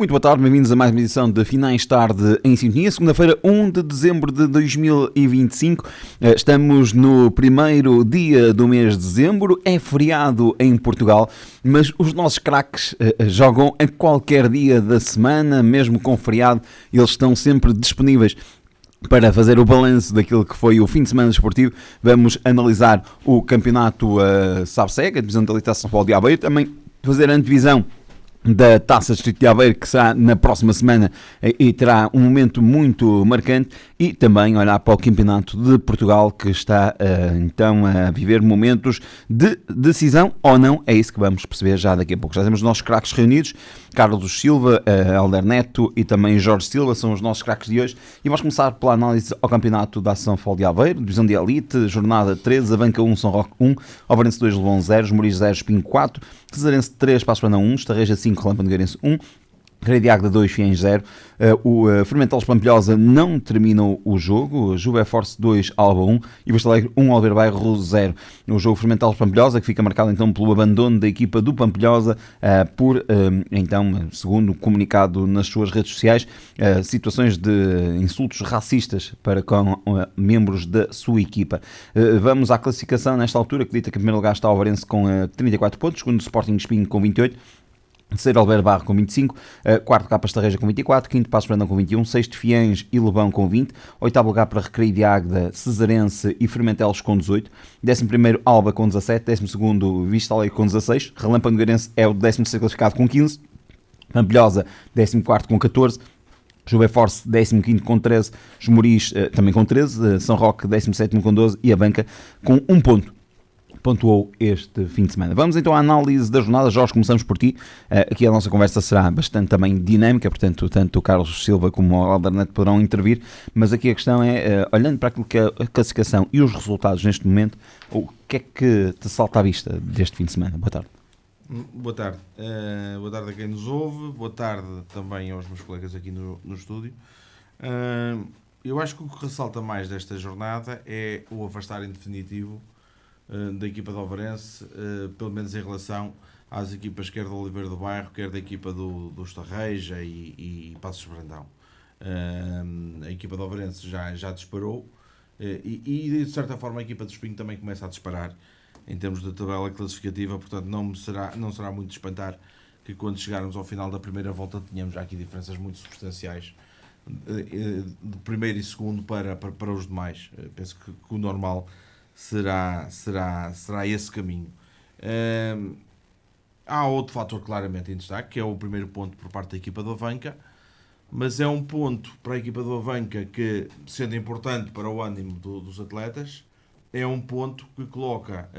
Muito boa tarde, bem-vindos a mais uma edição de Finais Tarde em Sintonia, segunda-feira, 1 de dezembro de 2025. Estamos no primeiro dia do mês de dezembro, é feriado em Portugal, mas os nossos craques jogam a qualquer dia da semana, mesmo com feriado, eles estão sempre disponíveis para fazer o balanço daquilo que foi o fim de semana desportivo. Vamos analisar o campeonato SABSEG, a divisão da Elite São Paulo de Aveiro, também fazer a antevisão da Taça Distrito de Aveiro, que será na próxima semana e terá um momento muito marcante, e também olhar para o Campeonato de Portugal, que está então a viver momentos de decisão ou não. É isso que vamos perceber já daqui a pouco. Já temos os nossos craques reunidos, Carlos Silva, Helder Neto e também Jorge Silva, são os nossos craques de hoje, e vamos começar pela análise ao Campeonato da São Paulo de Aveiro, divisão de Elite, jornada 13, Avanca 1, São Roque 1, Ovarense 2, Levão 0, Esmoriz 0, Espinho 4, Cesarense 3, Passo Ferreira 1, Estarreja 5, Relâmpago Nogueirense 1, Creio de Águeda 2, Fiens 0. O Fermentelos Pampilhosa não terminou o jogo. Juve Force 2, Alba 1 e Vista Alegre 1, Albeiro Bairro 0. O jogo Fermentelos Pampilhosa, que fica marcado então pelo abandono da equipa do Pampilhosa por, então, segundo comunicado nas suas redes sociais, situações de insultos racistas para com membros da sua equipa. Vamos à classificação nesta altura, que dita que em primeiro lugar está o Ovarense com 34 pontos, segundo o Sporting Espinho com 28, terceiro Albeiro Barro com 25, quarto Capa Estarreja com 24, quinto Passo Brandão com 21, sexto Fiens e Lobão com 20, oitavo lugar para Recreio de Águeda, Cesarense e Fermentelos com 18, décimo primeiro Alba com 17, décimo segundo Vista Alegre com 16, Relâmpago Nogueirense é o 16º classificado com 15, Pampilhosa 14º com 14, Juve Force 15º com 13, Esmoriz também com 13, São Roque 17º com 12 e Avanca com 1 ponto. Pontuou este fim de semana. Vamos então à análise da jornada. Jorge, começamos por ti. Aqui a nossa conversa será bastante também dinâmica, portanto, tanto o Carlos Silva como o Helder Neto poderão intervir, mas aqui a questão é, olhando para aquilo que é a classificação e os resultados neste momento, o que é que te salta à vista deste fim de semana? Boa tarde. Boa tarde. Boa tarde a quem nos ouve, boa tarde também aos meus colegas aqui no estúdio. Eu acho que o que ressalta mais desta jornada é o afastar em definitivo da equipa do Ovarense, pelo menos em relação às equipas quer do Oliveira do Bairro, quer da equipa do Estarreja e Passos Brandão. A equipa do Ovarense já disparou e de certa forma a equipa do Espinho também começa a disparar em termos de tabela classificativa, portanto não será muito de espantar que quando chegarmos ao final da primeira volta tenhamos já aqui diferenças muito substanciais de primeiro e segundo para os demais. Penso que o normal será esse caminho. Há outro fator claramente em destaque, que é o primeiro ponto por parte da equipa do Avanca, mas é um ponto para a equipa do Avanca que, sendo importante para o ânimo dos atletas, é um ponto que coloca,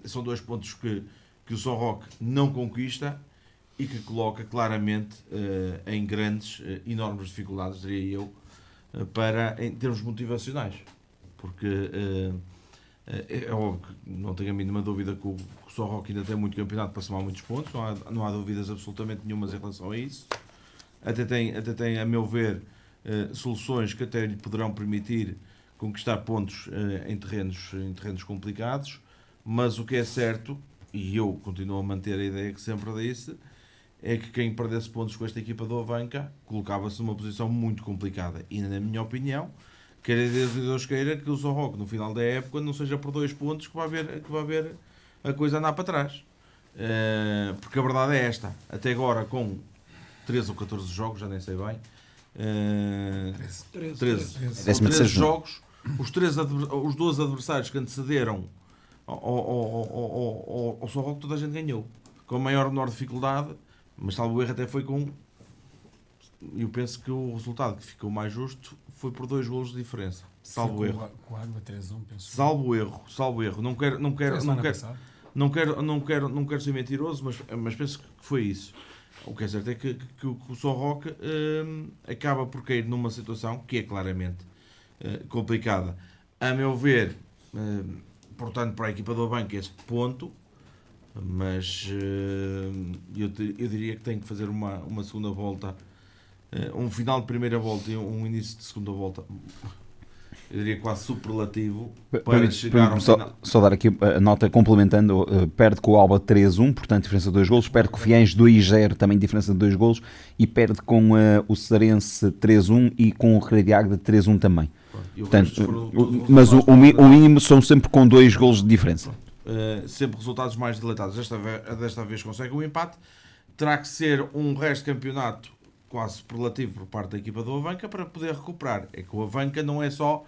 são dois pontos que o São Roque não conquista e que coloca claramente em grandes, enormes dificuldades, diria eu, em termos motivacionais, porque é óbvio que não tenho a mínima dúvida que o São Roque ainda tem muito campeonato para somar muitos pontos, não há dúvidas absolutamente nenhumas em relação a isso. Até tem, a meu ver, soluções que até lhe poderão permitir conquistar pontos em terrenos complicados, mas o que é certo, e eu continuo a manter a ideia que sempre disse, é que quem perdesse pontos com esta equipa do Avanca colocava-se numa posição muito complicada, e na minha opinião, quer Deus queira que o São Roque no final da época não seja por 2 pontos que vai ver a coisa andar para trás, porque a verdade é esta, até agora com 13 ou 14 jogos, já nem sei bem, 13 jogos, os 12 adversários que antecederam ao São Roque toda a gente ganhou, com a maior ou menor dificuldade, mas salvo erro até foi com, eu penso que o resultado que ficou mais justo foi por 2 golos de diferença. Salvo erro. Com a Água 3-1, penso. Salvo erro. Não quero ser mentiroso, mas penso que foi isso. O que é certo é que o São Roque acaba por cair numa situação que é claramente complicada. A meu ver, portanto, para a equipa do Avanca este ponto, mas eu diria que tem que fazer uma segunda volta, um final de primeira volta e um início de segunda volta eu diria quase superlativo, para chegar ao só, final. só dar aqui a nota complementando, perde com o Alba 3-1, portanto diferença de 2 golos, perde com o Fiães 2-0, também diferença de 2 golos, e perde com o Cearense 3-1 e com o Real de Águeda 3-1 também. Portanto, mas o mínimo são sempre com 2 golos de diferença. Sempre resultados mais dilatados. Desta vez consegue o empate. Terá que ser um resto de campeonato quase superlativo por parte da equipa do Avanca para poder recuperar. É que o Avanca não é só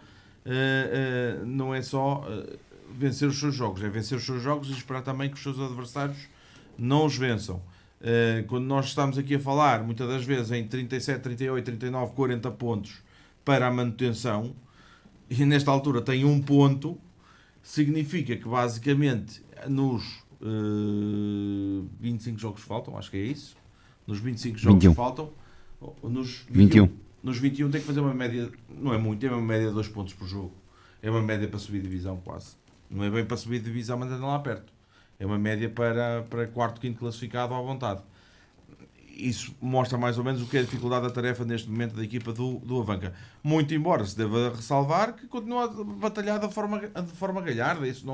vencer os seus jogos, é vencer os seus jogos e esperar também que os seus adversários não os vençam. Quando nós estamos aqui a falar, muitas das vezes, em 37, 38, 39, 40 pontos para a manutenção, e nesta altura tem 1 ponto, significa que basicamente nos 25 jogos que faltam, acho que é isso, nos 25 jogos 21. que faltam, nos 21. Nos 21 tem que fazer uma média, não é muito, é uma média de 2 pontos por jogo. É uma média para subir divisão quase. Não é bem para subir divisão, mas anda lá perto. É uma média para quarto, quinto classificado à vontade. Isso mostra mais ou menos o que é a dificuldade da tarefa neste momento da equipa do Avanca. Muito embora se deva ressalvar que continua a batalhar de forma galharda. Isso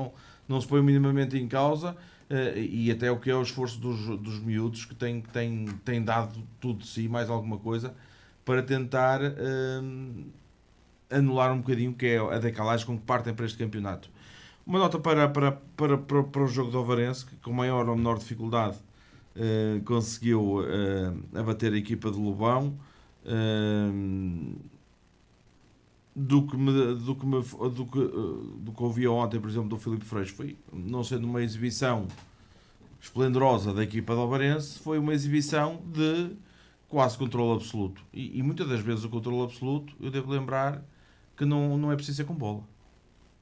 não se põe minimamente em causa. E até o que é o esforço dos miúdos que têm dado tudo de si, mais alguma coisa, para tentar anular um bocadinho que é a decalagem com que partem para este campeonato. Uma nota para o jogo do Ovarense, que com maior ou menor dificuldade conseguiu abater a equipa de Lobão. Do que ouvi ontem, por exemplo, do Filipe Freixo, foi, não sendo uma exibição esplendorosa da equipa do Ovarense, foi uma exibição de quase controle absoluto. E muitas das vezes o controle absoluto, eu devo lembrar que não é preciso ser com bola.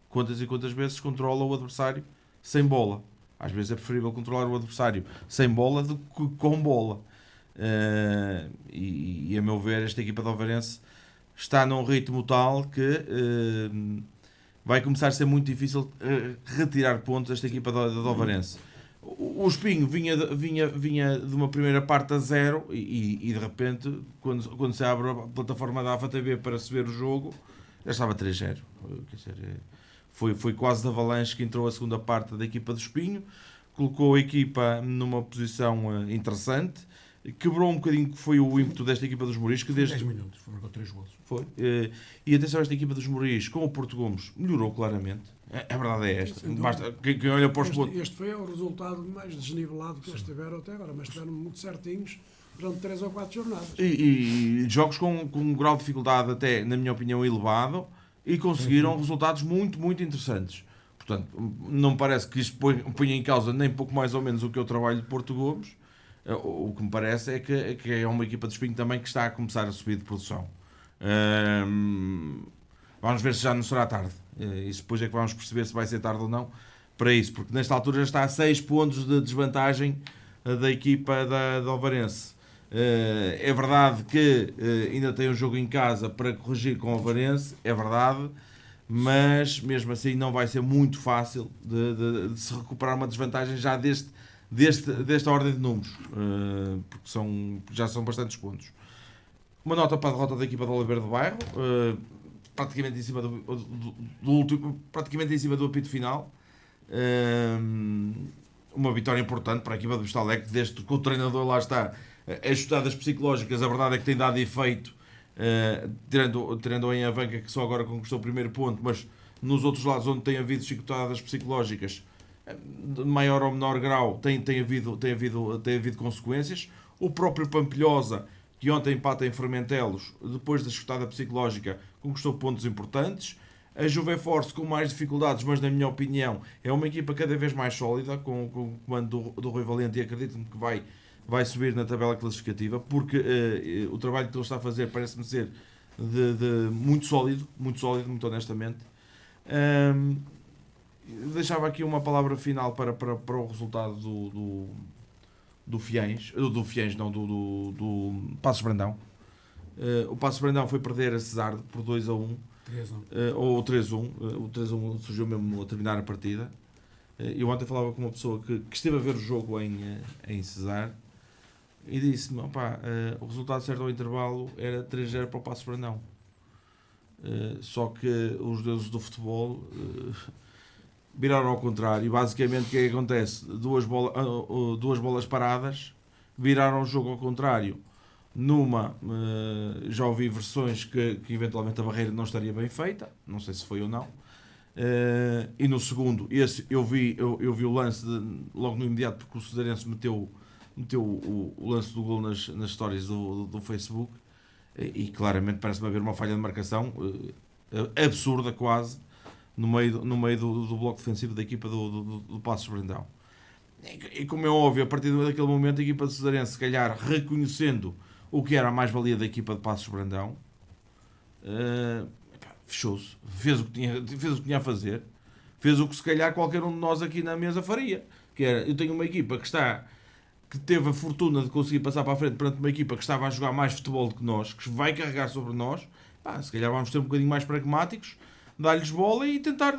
Quantas e quantas vezes controla o adversário sem bola. Às vezes é preferível controlar o adversário sem bola do que com bola. E a meu ver, esta equipa do Ovarense está num ritmo tal que vai começar a ser muito difícil retirar pontos desta equipa do Ovarense. O Espinho vinha de uma primeira parte a 0 e de repente, quando se abre a plataforma da AFA-TV para se ver o jogo, já estava 3-0. Quer dizer, foi quase de avalanche que entrou a segunda parte da equipa do Espinho, colocou a equipa numa posição interessante, quebrou um bocadinho que foi o ímpeto desta equipa dos Moris, que desde 10 minutos, marcou 3 golos. Foi. E atenção, esta equipa dos Moris com o Porto Gomes melhorou claramente. A verdade é esta. Sim, Basta, quem olha para os pontos. Este foi o resultado mais desnivelado que eles tiveram até agora, mas estiveram muito certinhos durante 3 ou 4 jornadas. E jogos com um grau de dificuldade até, na minha opinião, elevado, e conseguiram resultados muito, muito interessantes. Portanto, não me parece que isto ponha em causa nem pouco mais ou menos o que é o trabalho de Porto Gomes. O que me parece é que é uma equipa de Espinho também que está a começar a subir de produção. Vamos ver se já não será tarde. Isso depois é que vamos perceber se vai ser tarde ou não para isso, porque nesta altura já está a 6 pontos de desvantagem da equipa da Ovarense. É verdade que ainda tem um jogo em casa para corrigir com o Ovarense, é verdade, mas mesmo assim não vai ser muito fácil de se recuperar uma desvantagem já desta ordem de números, porque já são bastantes pontos. Uma nota para a derrota da equipa do Oliveira do Bairro, praticamente em cima do último, praticamente em cima do apito final. Uma vitória importante para a equipa do Vistalec, desde que o treinador lá está. As chutadas psicológicas, a verdade é que tem dado efeito, tirando em Avanca, que só agora conquistou o primeiro ponto, mas nos outros lados onde tem havido chutadas psicológicas, de maior ou menor grau, tem havido consequências. O próprio Pampilhosa, que ontem empata em Fermentelos, depois da chutada psicológica, conquistou pontos importantes. A Juve Force com mais dificuldades, mas na minha opinião é uma equipa cada vez mais sólida, com o comando do Rui Valente, e acredito-me que vai subir na tabela classificativa, porque o trabalho que ele está a fazer parece-me ser de muito sólido, muito honestamente. Deixava aqui uma palavra final para o resultado do Fiães, do Passos Brandão. O Passos Brandão foi perder a Cesarde por 2-1, 3-1. ou 3-1. O 3-1 surgiu mesmo a terminar a partida. Eu ontem falava com uma pessoa que esteve a ver o jogo em Cesar e disse-me: o resultado certo ao intervalo era 3-0 para o Passos Brandão. só que os deuses do futebol viraram ao contrário. E basicamente o que é que acontece? Duas bolas paradas viraram o jogo ao contrário. Numa, já ouvi versões que eventualmente a barreira não estaria bem feita, não sei se foi ou não. E no segundo, esse eu vi o lance logo no imediato, porque o Cesarense meteu o lance do gol nas stories do Facebook, e claramente parece-me haver uma falha de marcação absurda quase no meio do bloco defensivo da equipa do Passos Brandão. E como é óbvio, a partir daquele momento a equipa de Cesarense, se calhar reconhecendo o que era a mais-valia da equipa de Passos Brandão, fechou-se, fez o que tinha a fazer, fez o que se calhar qualquer um de nós aqui na mesa faria, que era, eu tenho uma equipa que teve a fortuna de conseguir passar para a frente perante uma equipa que estava a jogar mais futebol do que nós, que vai carregar sobre nós, se calhar vamos ter um bocadinho mais pragmáticos, dar-lhes bola e tentar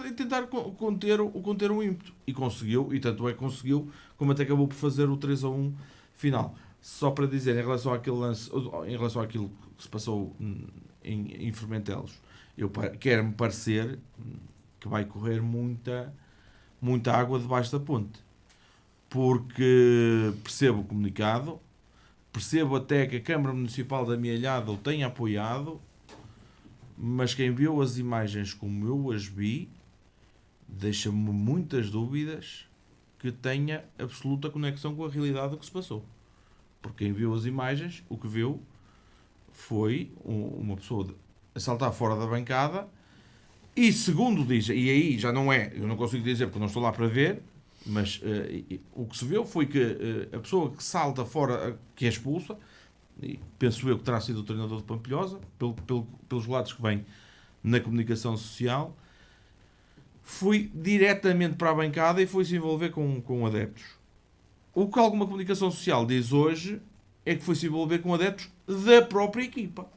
conter o ímpeto. E conseguiu, e tanto é que conseguiu, como até acabou por fazer o 3-1 final. Só para dizer, em relação àquele lance, em relação àquilo que se passou em Fermentelos, quero-me parecer que vai correr muita água debaixo da ponte. Porque percebo o comunicado, percebo até que a Câmara Municipal da Amealhada o tenha apoiado, mas quem viu as imagens como eu as vi, deixa-me muitas dúvidas que tenha absoluta conexão com a realidade do que se passou. Porque quem viu as imagens, o que viu foi uma pessoa a saltar fora da bancada e, segundo diz, e aí já não é, eu não consigo dizer porque não estou lá para ver, mas o que se viu foi que a pessoa que salta fora, que é expulsa, e penso eu que terá sido o treinador de Pampilhosa, pelos relatos que vêm na comunicação social, foi diretamente para a bancada e foi se envolver com adeptos. O que alguma comunicação social diz hoje é que foi se envolver com adeptos da própria equipa.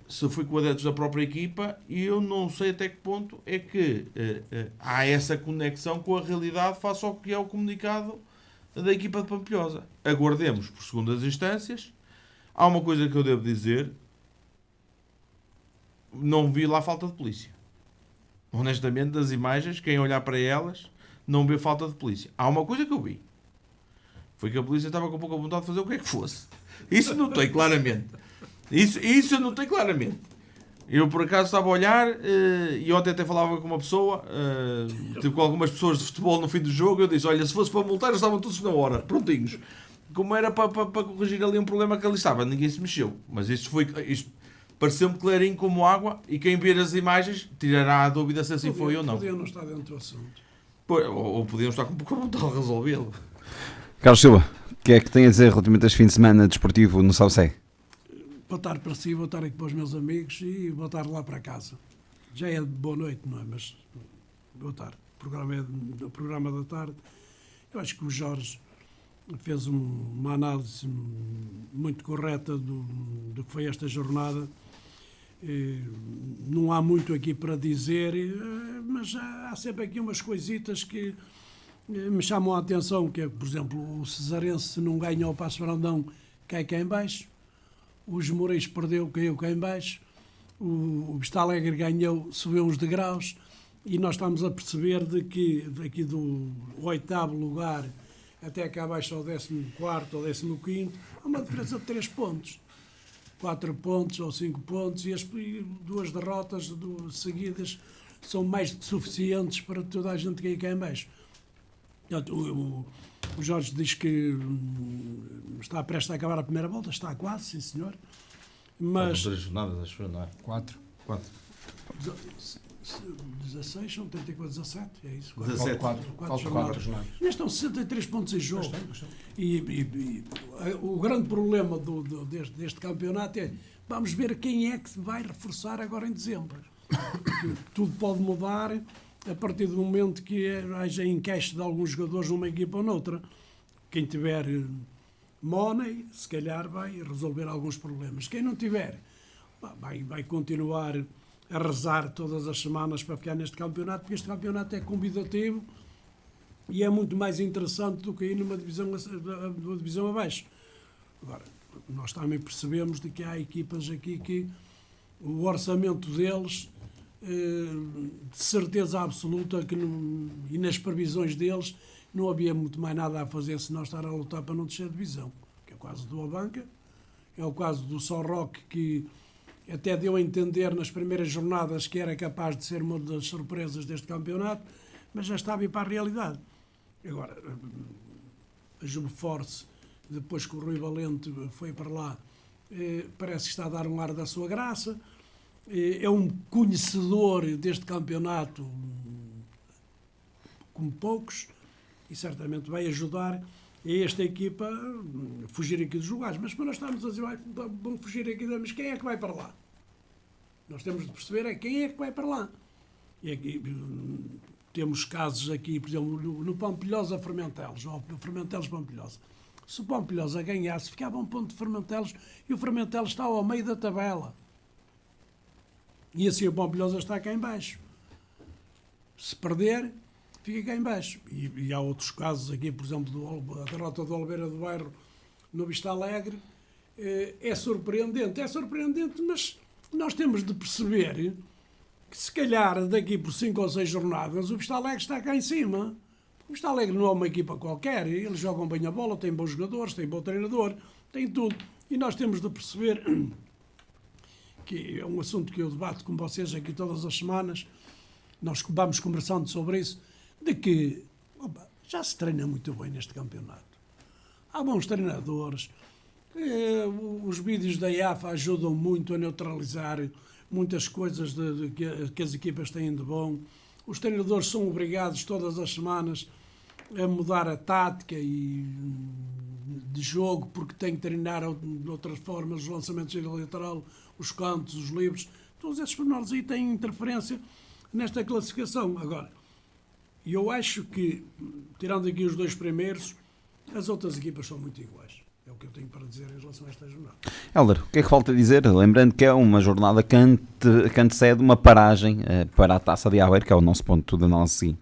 Se foi com adeptos da própria equipa, eu não sei até que ponto é que há essa conexão com a realidade face ao que é o comunicado da equipa de Pampilhosa. Aguardemos por segundas instâncias. Há uma coisa que eu devo dizer: não vi lá falta de polícia. Honestamente, das imagens, quem olhar para elas, não vê falta de polícia. Há uma coisa que eu vi: foi que a polícia estava com pouca vontade de fazer o que é que fosse. Isso notei claramente. Isso eu notei claramente. Eu por acaso estava a olhar e ontem até falava com uma pessoa, tipo com algumas pessoas de futebol no fim do jogo. Eu disse: olha, se fosse para multar, eles estavam todos na hora, prontinhos. Como era para corrigir ali um problema que ali estava, ninguém se mexeu. Mas isto pareceu-me clarinho como água, e quem ver as imagens tirará a dúvida se assim foi ou não. Podiam não estar dentro do assunto. Ou podiam estar com pouca vontade de resolvê-lo. Carlos Silva, o que é que tem a dizer relativamente a este fim de semana desportivo no Saucé? Voltar para si, voltar aqui para os meus amigos e voltar lá para casa. Já é de boa noite, não é? Mas voltar. O programa da tarde. Eu acho que o Jorge fez uma análise muito correta do que foi esta jornada. Não há muito aqui para dizer, mas há sempre aqui umas coisitas que me chamam a atenção, que é, por exemplo, o Cesarense, se não ganha ao Passos Brandão, cai cá em baixo. Os Moreiros perdeu, caiu cá em baixo. O Vista Alegre ganhou, subiu uns degraus. E nós estamos a perceber de que daqui do 8º lugar até cá abaixo ao 14º ou 15º, há uma diferença de 3 pontos. 4 pontos ou 5 pontos, e as 2 derrotas seguidas são mais que suficientes para toda a gente cair cá em baixo. O Jorge diz que está prestes a acabar a primeira volta, está quase, sim senhor. Mas 3 jornadas, acho que não é? 4. 16, são 34, 17, é isso? 17. 4 jornadas. Ainda estão 63 pontos em jogo. E o grande problema deste campeonato é: vamos ver quem é que vai reforçar agora em dezembro. Porque tudo pode mudar a partir do momento que haja encaixe de alguns jogadores numa equipa ou noutra. Quem tiver money, se calhar vai resolver alguns problemas. Quem não tiver, vai continuar a rezar todas as semanas para ficar neste campeonato, porque este campeonato é convidativo e é muito mais interessante do que ir numa divisão abaixo. Agora, nós também percebemos de que há equipas aqui que o orçamento deles, de certeza absoluta que e nas previsões deles não havia muito mais nada a fazer senão estar a lutar para não descer de divisão, que é o caso do Abanca, é o caso do São Roque, que até deu a entender nas primeiras jornadas que era capaz de ser uma das surpresas deste campeonato, mas já está a vir para a realidade. Agora, a Juboforce, depois que o Rui Valente foi para lá, parece que está a dar um ar da sua graça, é um conhecedor deste campeonato como poucos, e certamente vai ajudar a esta equipa a fugir aqui dos lugares. Mas nós estamos a dizer, vão fugir aqui, mas quem é que vai para lá? Nós temos de perceber quem é que vai para lá. E aqui temos casos aqui, por exemplo, no Pampilhosa Fermentelos, ou no Fermentelos Pampilhosa. Se o Pampilhosa ganhasse, ficava um ponto de Fermentelos e o Fermentelos está ao meio da tabela. E assim o Pampilhosa está cá em baixo. Se perder, fica cá em baixo. E há outros casos aqui, por exemplo, a derrota do Oliveira do Bairro no Vista Alegre. É surpreendente, mas nós temos de perceber que se calhar daqui por 5 ou 6 jornadas o Vista Alegre está cá em cima. O Vista Alegre não é uma equipa qualquer, eles jogam bem a bola, têm bons jogadores, têm bom treinador, têm tudo. E nós temos de perceber, que é um assunto que eu debato com vocês aqui todas as semanas, nós vamos conversando sobre isso, de que já se treina muito bem neste campeonato. Há bons treinadores, os vídeos da IAFA ajudam muito a neutralizar muitas coisas que as equipas têm de bom. Os treinadores são obrigados todas as semanas a mudar a tática de jogo, porque têm que treinar de outras formas, os lançamentos de lateral, os cantos, os livros. Todos esses pormenores aí têm interferência nesta classificação. Agora, eu acho que, tirando aqui os 2 primeiros, as outras equipas são muito iguais. É o que eu tenho para dizer em relação a esta jornada. Hélder, o que é que falta dizer? Lembrando que é uma jornada que antecede uma paragem para a Taça de Aveiro, que é o nosso ponto de análise.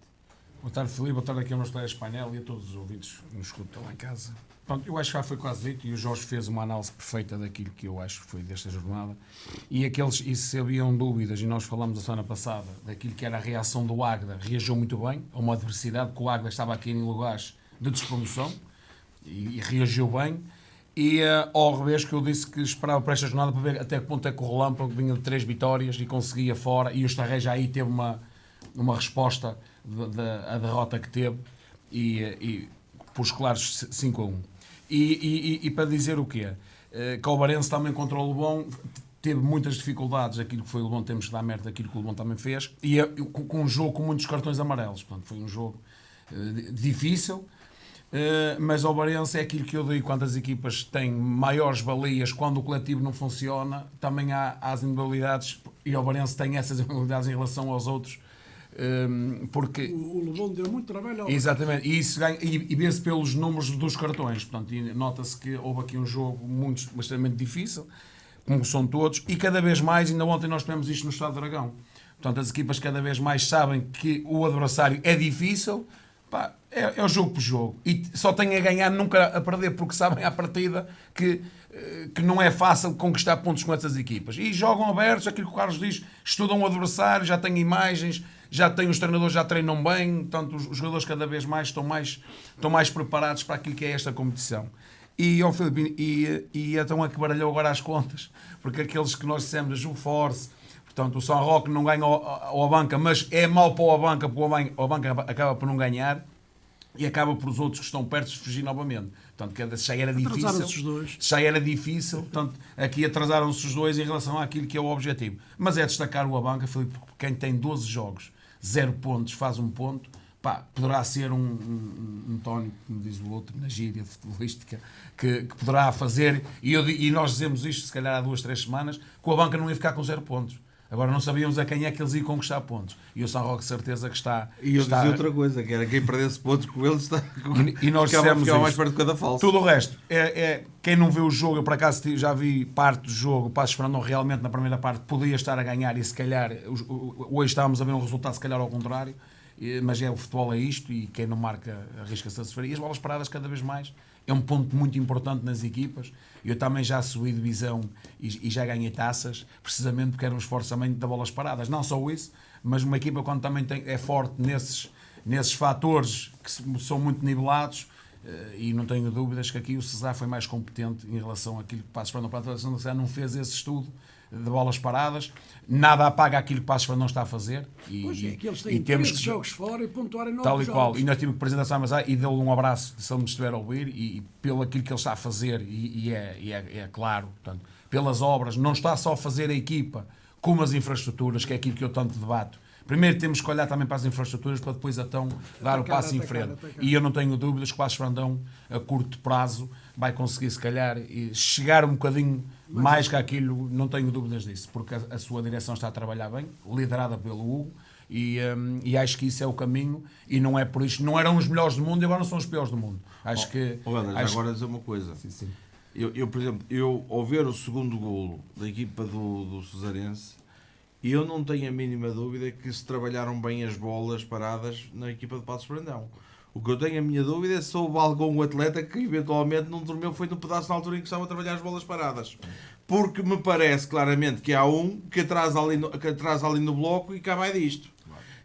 Boa tarde, Filipe. Boa tarde aqui ao nosso telespainel e a todos os ouvintes que nos escutam lá em casa. Pronto, eu acho que já foi quase dito e o Jorge fez uma análise perfeita daquilo que eu acho que foi desta jornada. E se haviam dúvidas, e nós falamos a semana passada, daquilo que era a reação do Águeda, reagiu muito bem a uma adversidade, que o Águeda estava aqui em lugares de despromoção e reagiu bem. E ao revés, que eu disse que esperava para esta jornada para ver até que ponto é que o Relâmpago vinha de 3 vitórias e conseguia fora, e o Estarré já aí teve uma resposta da derrota que teve e por os claros 5-1. E para dizer o quê? Que o Barense também contra o Lebon teve muitas dificuldades, aquilo que foi o Lebon, temos que dar merda daquilo que o Lebon também fez, e com um jogo com muitos cartões amarelos. Portanto, foi um jogo difícil. Mas ao Barense é aquilo que eu digo, quando as equipas têm maiores balias, quando o coletivo não funciona, também há as individualidades, e ao Barense tem essas individualidades em relação aos outros, porque o Lebon deu muito trabalho. Exatamente, e isso ganha, e vê-se pelos números dos cartões. Portanto, nota-se que houve aqui um jogo extremamente difícil, como são todos, e cada vez mais, ainda ontem nós tivemos isto no Estado de Dragão, portanto as equipas cada vez mais sabem que o adversário é difícil. Pá, é o jogo por jogo e só têm a ganhar, nunca a perder, porque sabem à partida que não é fácil conquistar pontos com essas equipas, e jogam abertos, aquilo que o Carlos diz, estudam o adversário, já têm imagens, já têm os treinadores, já treinam bem, portanto os jogadores cada vez mais estão mais preparados para aquilo que é esta competição. E ao Filipe, estão a que baralhou agora as contas, porque aqueles que nós dissemos, a Juboforce, portanto, o São Roque não ganha ao Abanca, mas é mau para o Abanca, porque o Abanca acaba por não ganhar e acaba por os outros que estão perto de fugir novamente. Portanto, já era difícil. Portanto, aqui atrasaram-se os dois em relação àquilo que é o objetivo. Mas é destacar o Abanca, Filipe, porque quem tem 12 jogos, 0 pontos, faz 1 ponto, pá, poderá ser um tónico, como diz o outro, na gíria futebolística, que poderá fazer, e nós dizemos isto se calhar há 2, 3 semanas, que o Abanca não ia ficar com 0 pontos. Agora não sabíamos a quem é que eles iam conquistar pontos. E o São Roque, certeza que está... E eu dizia outra coisa, que era quem perdesse pontos com eles está... E nós ficava mais perto de cada falso. Tudo o resto, quem não vê o jogo, eu por acaso já vi parte do jogo, o Passos Ferrandão realmente na primeira parte podia estar a ganhar, e se calhar, hoje estávamos a ver um resultado se calhar ao contrário, mas o futebol é isto, e quem não marca arrisca-se a sofrer. E as bolas paradas cada vez mais, é um ponto muito importante nas equipas. Eu também já subi divisão e já ganhei taças, precisamente porque era um esforço também de bolas paradas. Não só isso, mas uma equipa quando também é forte nesses fatores que são muito nivelados, e não tenho dúvidas que aqui o Cesar foi mais competente em relação àquilo que Passos Ferreira para a Seleção do Cesar não fez esse estudo de bolas paradas, nada apaga aquilo que Passos Ferreira não está a fazer Pois é, que eles têm e temos 13 jogos fora e pontuarem 9 tal e jogos. qual, e nós tive que apresentar a Mazar e deu-lhe um abraço se ele me estiver a ouvir e pelo aquilo que ele está a fazer e é claro, portanto, pelas obras, não está só a fazer a equipa como as infraestruturas, que é aquilo que eu tanto debato. Primeiro temos que olhar também para as infraestruturas para depois então dar o passo em frente. E eu não tenho dúvidas que o Passos Ferreira a curto prazo vai conseguir se calhar chegar um bocadinho mais que aquilo, não tenho dúvidas disso, porque a sua direção está a trabalhar bem, liderada pelo Hugo, e acho que isso é o caminho, e não é por isso, não eram os melhores do mundo e agora não são os piores do mundo. Acho que... Agora dizer uma coisa. Sim. Eu, por exemplo, ao ver o segundo golo da equipa do Cesarense, eu não tenho a mínima dúvida que se trabalharam bem as bolas paradas na equipa de Passos Brandão. O que eu tenho a minha dúvida é se houve algum atleta que eventualmente não dormiu, foi no pedaço na altura em que estava a trabalhar as bolas paradas. Porque me parece claramente que há um que atrasa ali no bloco e cá vai disto.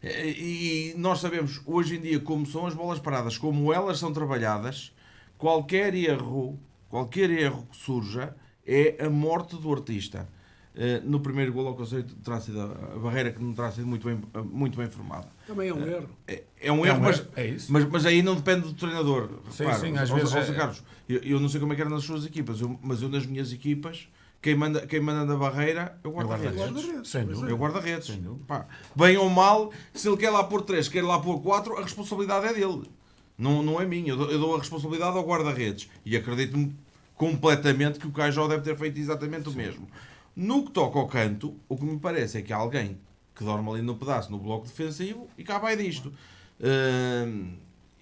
E nós sabemos hoje em dia como são as bolas paradas, como elas são trabalhadas, qualquer erro que surja é a morte do artista. No primeiro golo, ao conceito, terá sido a barreira que não terá sido muito bem formada. Também é um erro. É um erro, mas aí não depende do treinador. Repara, sim, às vezes Carlos, eu não sei como é que era nas suas equipas, mas eu nas minhas equipas, quem manda na barreira é o guarda-redes. É o guarda-redes. Bem ou mal, se ele quer lá pôr 3, quer lá pôr 4, a responsabilidade é dele. Não é minha. Eu dou a responsabilidade ao guarda-redes. E acredito-me completamente que o Cajó deve ter feito exatamente o mesmo. No que toca ao canto, o que me parece é que há alguém que dorme ali no pedaço, no bloco defensivo, e cá vai disto.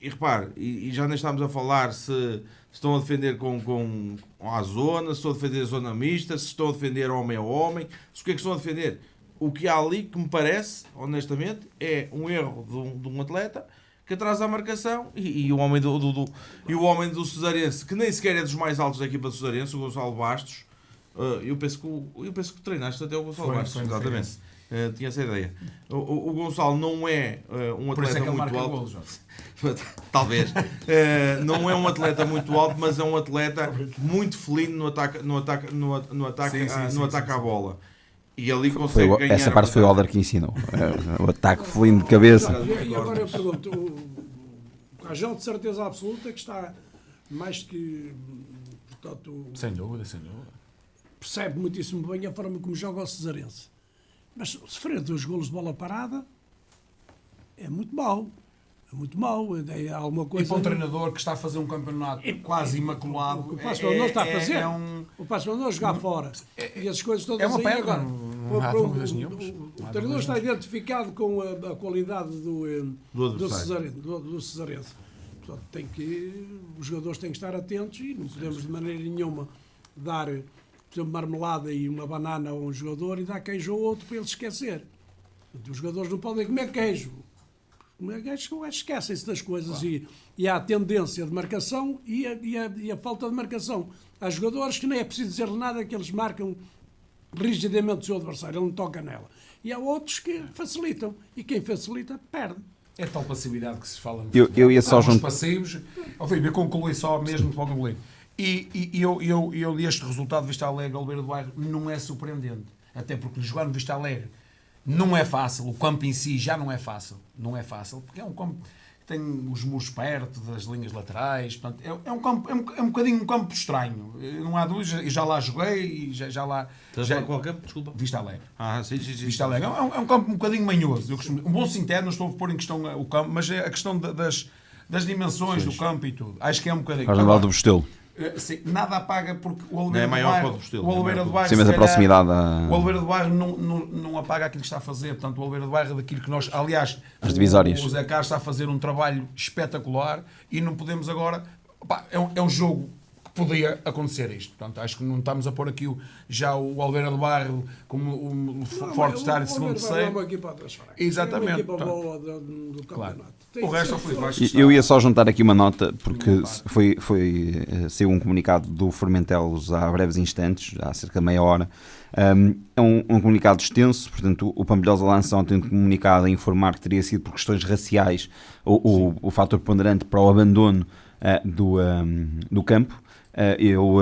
E repare, e já nem estamos a falar se estão a defender com a zona, se estão a defender a zona mista, se estão a defender homem a homem, se o que é que estão a defender. O que há ali que me parece, honestamente, é um erro de um atleta que atrasa a marcação e o homem do Cesarense, que nem sequer é dos mais altos da equipa do Cesarense, o Gonçalo Bastos. Eu penso que treinaste até o Gonçalo Bastos, exatamente. Tinha essa ideia. O Gonçalo não é um atleta muito alto. Talvez. Não é um atleta muito alto, mas é um atleta muito felino no ataque à bola. E ali consegue ganhar. Essa parte foi o Alder que ensinou. O ataque felino de cabeça. E agora eu pergunto, o Cajão de certeza absoluta que está mais que... Portanto, sem dúvida. Percebe muitíssimo bem a forma como joga o Cesarense. Mas se frente aos golos de bola parada, é muito mau. É alguma coisa... E para um treinador que está a fazer um campeonato quase imaculado... O Passos Ferreira não está a fazer. O Passos Ferreira não a jogar fora. E essas coisas todas é uma aí perda, agora. não há dúvidas nenhumas. O treinador está identificado com a qualidade do Cesarense. Portanto, os jogadores têm que estar atentos e não podemos de maneira nenhuma dar... por exemplo, marmelada e uma banana a um jogador e dar queijo ao outro para ele esquecer. Os jogadores não podem comer queijo. Esquecem-se das coisas, claro. E há a tendência de marcação e a falta de marcação. Há jogadores que nem é preciso dizer nada, que eles marcam rigidamente o seu adversário, ele não toca nela. E há outros que facilitam, e quem facilita perde. É tal passividade que se fala. Eu ia só juntar. Passivos. Eu concluí só mesmo para concluir. E eu deste resultado de Vista Alegre, Oliveira do Bairro, não é surpreendente. Até porque jogar no Vista Alegre não é fácil. O campo em si já não é fácil. Não é fácil, porque é um campo que tem os muros perto das linhas laterais. Portanto, é um bocadinho um campo estranho. Não há dúvida. Já lá joguei e já lá... Qual campo? Desculpa. Vista Alegre. Sim. Vista Alegre. É um campo um bocadinho manhoso. Um bom sintético, não estou a pôr em questão o campo, mas é a questão das dimensões do campo e tudo. Acho que é um bocadinho... Faz lembrar do Bostelo. Sim, nada apaga porque o Oliveira é maior do Bairro, sim, mas a proximidade o Oliveira do Bairro não apaga aquilo que está a fazer. Portanto, o Oliveira do Bairro é daquilo que nós, aliás, as divisórias. O Zé Carlos está a fazer um trabalho espetacular e não podemos agora... é um jogo que podia acontecer isto. Portanto, acho que não estamos a pôr aqui já o Alveira do Bairro como um forte estar de segundo, terceiro. É uma equipa fraca. Exatamente. É uma equipa Portanto, boa do claro. campeonato. O resto, Filipe, acho que está... Eu ia só juntar aqui uma nota, porque saiu um comunicado do Formentelos há breves instantes, há cerca de meia hora. É um comunicado extenso, portanto o Pampilhosa lança ontem um comunicado a informar que teria sido por questões raciais o fator ponderante para o abandono do campo. Eu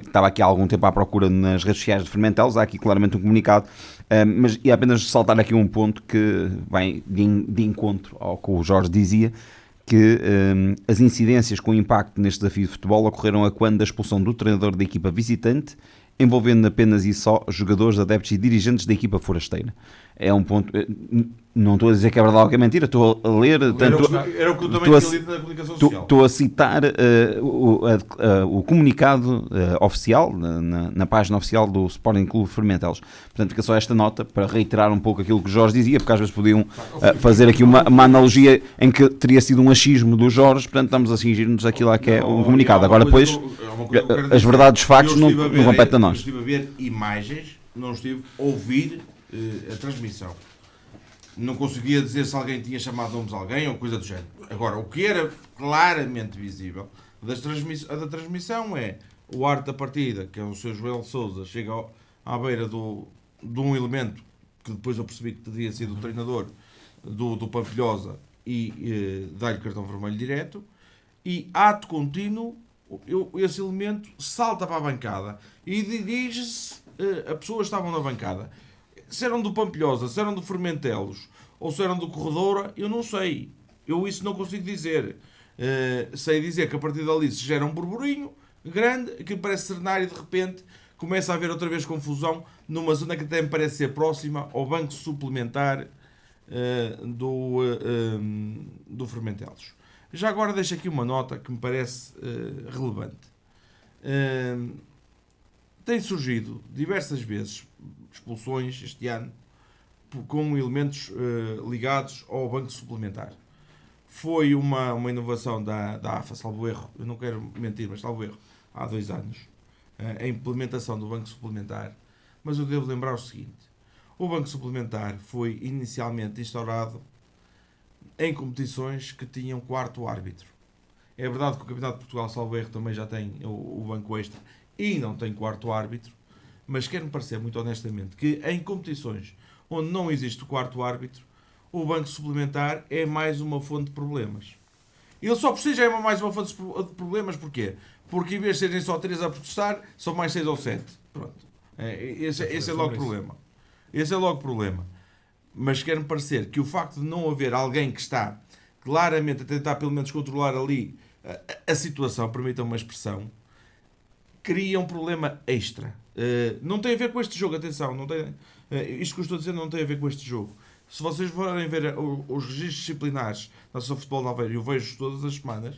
estava aqui há algum tempo à procura nas redes sociais de Formentelos, há aqui claramente um comunicado, mas ia apenas saltar aqui um ponto que vai de encontro ao que o Jorge dizia, que as incidências com impacto neste desafio de futebol ocorreram a quando da expulsão do treinador da equipa visitante, envolvendo apenas e só jogadores, adeptos e dirigentes da equipa forasteira. É um ponto... Não estou a dizer que é verdade ou que é mentira, estou a ler... Era o que eu também tinha lido na comunicação social. Estou a citar o comunicado oficial, na página oficial do Sporting Clube Formentelos. Portanto, fica só esta nota para reiterar um pouco aquilo que o Jorge dizia, porque às vezes podiam fazer aqui uma analogia em que teria sido um achismo do Jorge, portanto estamos a cingir-nos aquilo que é um comunicado. Agora depois, as verdades dos factos não competem a nós. Eu estive a ver imagens, não estive a ouvir a transmissão. Não conseguia dizer se alguém tinha chamado nomes a alguém ou coisa do género. Agora, o que era claramente visível da transmissão é o arte da partida, que é o Sr. Joel Sousa, chega à beira de um elemento que depois eu percebi que teria sido o treinador do Pampilhosa e dá-lhe cartão vermelho direto, e ato contínuo esse elemento salta para a bancada e dirige-se a pessoas que estavam na bancada. Se eram do Pampilhosa, se eram do Formentelos ou se eram do Corredora, eu não sei. Eu isso não consigo dizer. Sei dizer que a partir dali se gera um burburinho grande, que parece serenar e de repente começa a haver outra vez confusão numa zona que até me parece ser próxima ao banco suplementar do Formentelos. Já agora deixo aqui uma nota que me parece relevante. Tem surgido diversas vezes expulsões este ano com elementos ligados ao banco suplementar. Foi uma inovação da AFA, salvo erro, eu não quero mentir, mas salvo erro, há 2 anos, a implementação do banco suplementar. Mas eu devo lembrar o seguinte: o banco suplementar foi inicialmente instaurado em competições que tinham 4º árbitro. É verdade que o Campeonato de Portugal, salvo erro, também já tem o banco extra e não tem 4º árbitro, mas quero-me parecer muito honestamente que em competições onde não existe o 4º árbitro, o banco suplementar é mais uma fonte de problemas. Ele só por si já é mais uma fonte de problemas, porquê? Porque em vez de serem só 3 a protestar, são mais 6 ou 7. Pronto. Esse é logo o problema. Esse é logo o problema. Mas quero-me parecer que o facto de não haver alguém que está claramente a tentar pelo menos controlar ali a situação, permitam uma expressão, cria um problema extra. Não tem a ver com este jogo, atenção, não tem, isto que eu estou a dizer não tem a ver com este jogo. Se vocês forem ver os registros disciplinares da Associação de Futebol de Aveiro, eu vejo todas as semanas,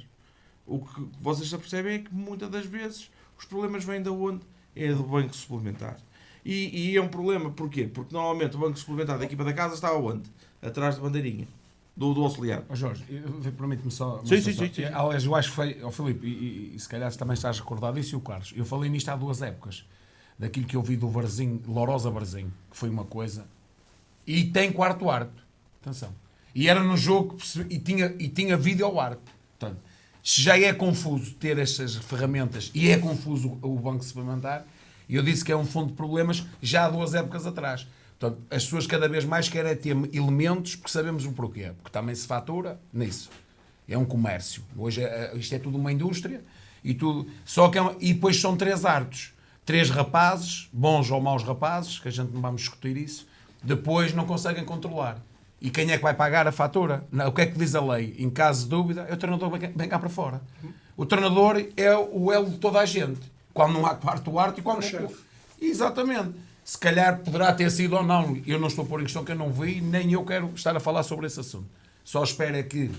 o que vocês já percebem é que muitas das vezes os problemas vêm de onde? É do banco suplementar. E é um problema, porquê? Porque normalmente o banco suplementar da equipa da casa está aonde? Atrás da bandeirinha. Do auxiliar. Jorge, permite-me só... Sim. Aliás, eu acho que foi... Filipe, e se calhar também estás recordado isso, e o Carlos. Eu falei nisto há 2 épocas. Daquilo que eu vi do Varzim, Lourosa Varzim, que foi uma coisa... E tem 4º árbitro. Atenção. E era no jogo e tinha vídeo ao árbitro. Portanto, se já é confuso ter estas ferramentas e é confuso o banco suplementar, eu disse que é um fundo de problemas já há 2 épocas atrás. Portanto, as pessoas cada vez mais querem ter elementos, porque sabemos o porquê. Porque também se fatura nisso. É um comércio. Hoje isto é tudo uma indústria e tudo. Só que e depois são 3 árbitros. 3 rapazes, bons ou maus rapazes, que a gente não vamos discutir isso, depois não conseguem controlar. E quem é que vai pagar a fatura? Não, o que é que diz a lei? Em caso de dúvida, é o treinador vem cá para fora. O treinador é o elo de toda a gente. Quando não há 4º árbitro e quando... Exatamente. Se calhar poderá ter sido ou não. Eu não estou a pôr em questão que eu não vi, nem eu quero estar a falar sobre esse assunto. Só espero que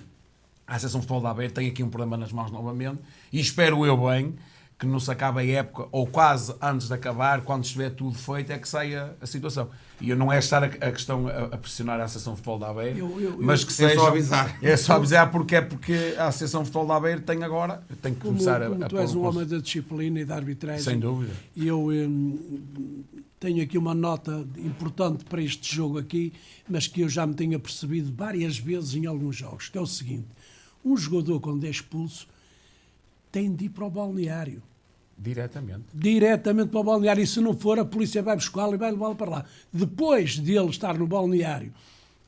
a Associação de Futebol da Aveiro tenha aqui um problema nas mãos novamente e espero eu bem que não se acaba a época, ou quase antes de acabar, quando estiver tudo feito, é que sai a situação. E eu não é estar a questão a pressionar a Associação de Futebol de Aveiro, mas que seja... É só avisar. É só avisar porque a Associação de Futebol de Aveiro tem que começar a tu pôr és o um curso. homem da disciplina e da arbitragem. Sem dúvida. E eu tenho aqui uma nota importante para este jogo aqui, mas que eu já me tenho apercebido várias vezes em alguns jogos, que é o seguinte: um jogador quando é expulso tem de ir para o balneário. Diretamente para o balneário, e se não for, a polícia vai buscá-lo e vai levá-lo para lá. Depois de ele estar no balneário,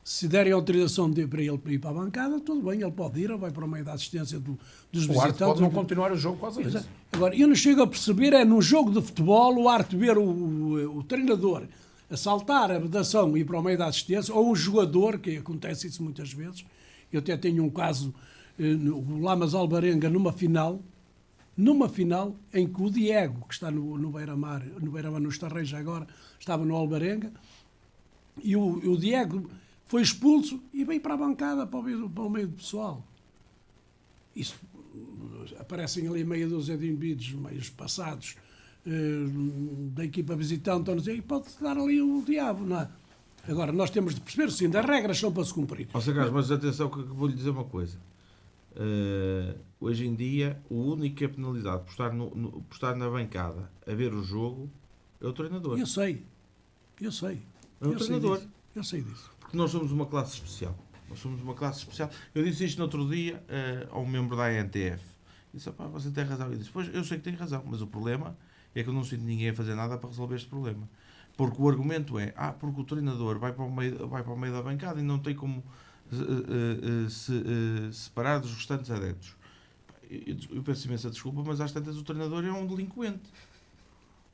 se derem autorização para ele ir para a bancada, tudo bem, ele pode ir, ou vai para o meio da assistência dos O visitantes. árbitro pode não continuar o jogo por causa disso. Agora, eu não chego a perceber, é num jogo de futebol, o árbitro ver o treinador a saltar a vedação e ir para o meio da assistência, ou um jogador, que acontece isso muitas vezes. Eu até tenho um caso, o Lamas Alvarenga, numa final em que o Diego, que está no Beira-Mar, no Estarreja agora, estava no Alvarenga, e o Diego foi expulso e veio para a bancada, para o meio do pessoal. Isso, aparecem ali meia dúzia de indivíduos meio passados da equipa visitante, e pode-se dar ali o diabo, não é? Agora, nós temos de perceber, sim, as regras são para se cumprir. Carlos, mas atenção que eu vou-lhe dizer uma coisa. Hoje em dia, o único que é penalizado por estar na bancada a ver o jogo é o treinador. Eu sei. É o treinador. Eu sei disso. Porque nós somos uma classe especial. Eu disse isto no outro dia a um membro da ANTF. Disse: pá, você tem razão. Eu disse: pois, eu sei que tem razão, mas o problema é que eu não sinto ninguém a fazer nada para resolver este problema. Porque o argumento é: porque o treinador vai para o meio da bancada e não tem como se separar dos restantes adeptos. Eu peço imensa desculpa, mas às tantas o treinador é um delinquente.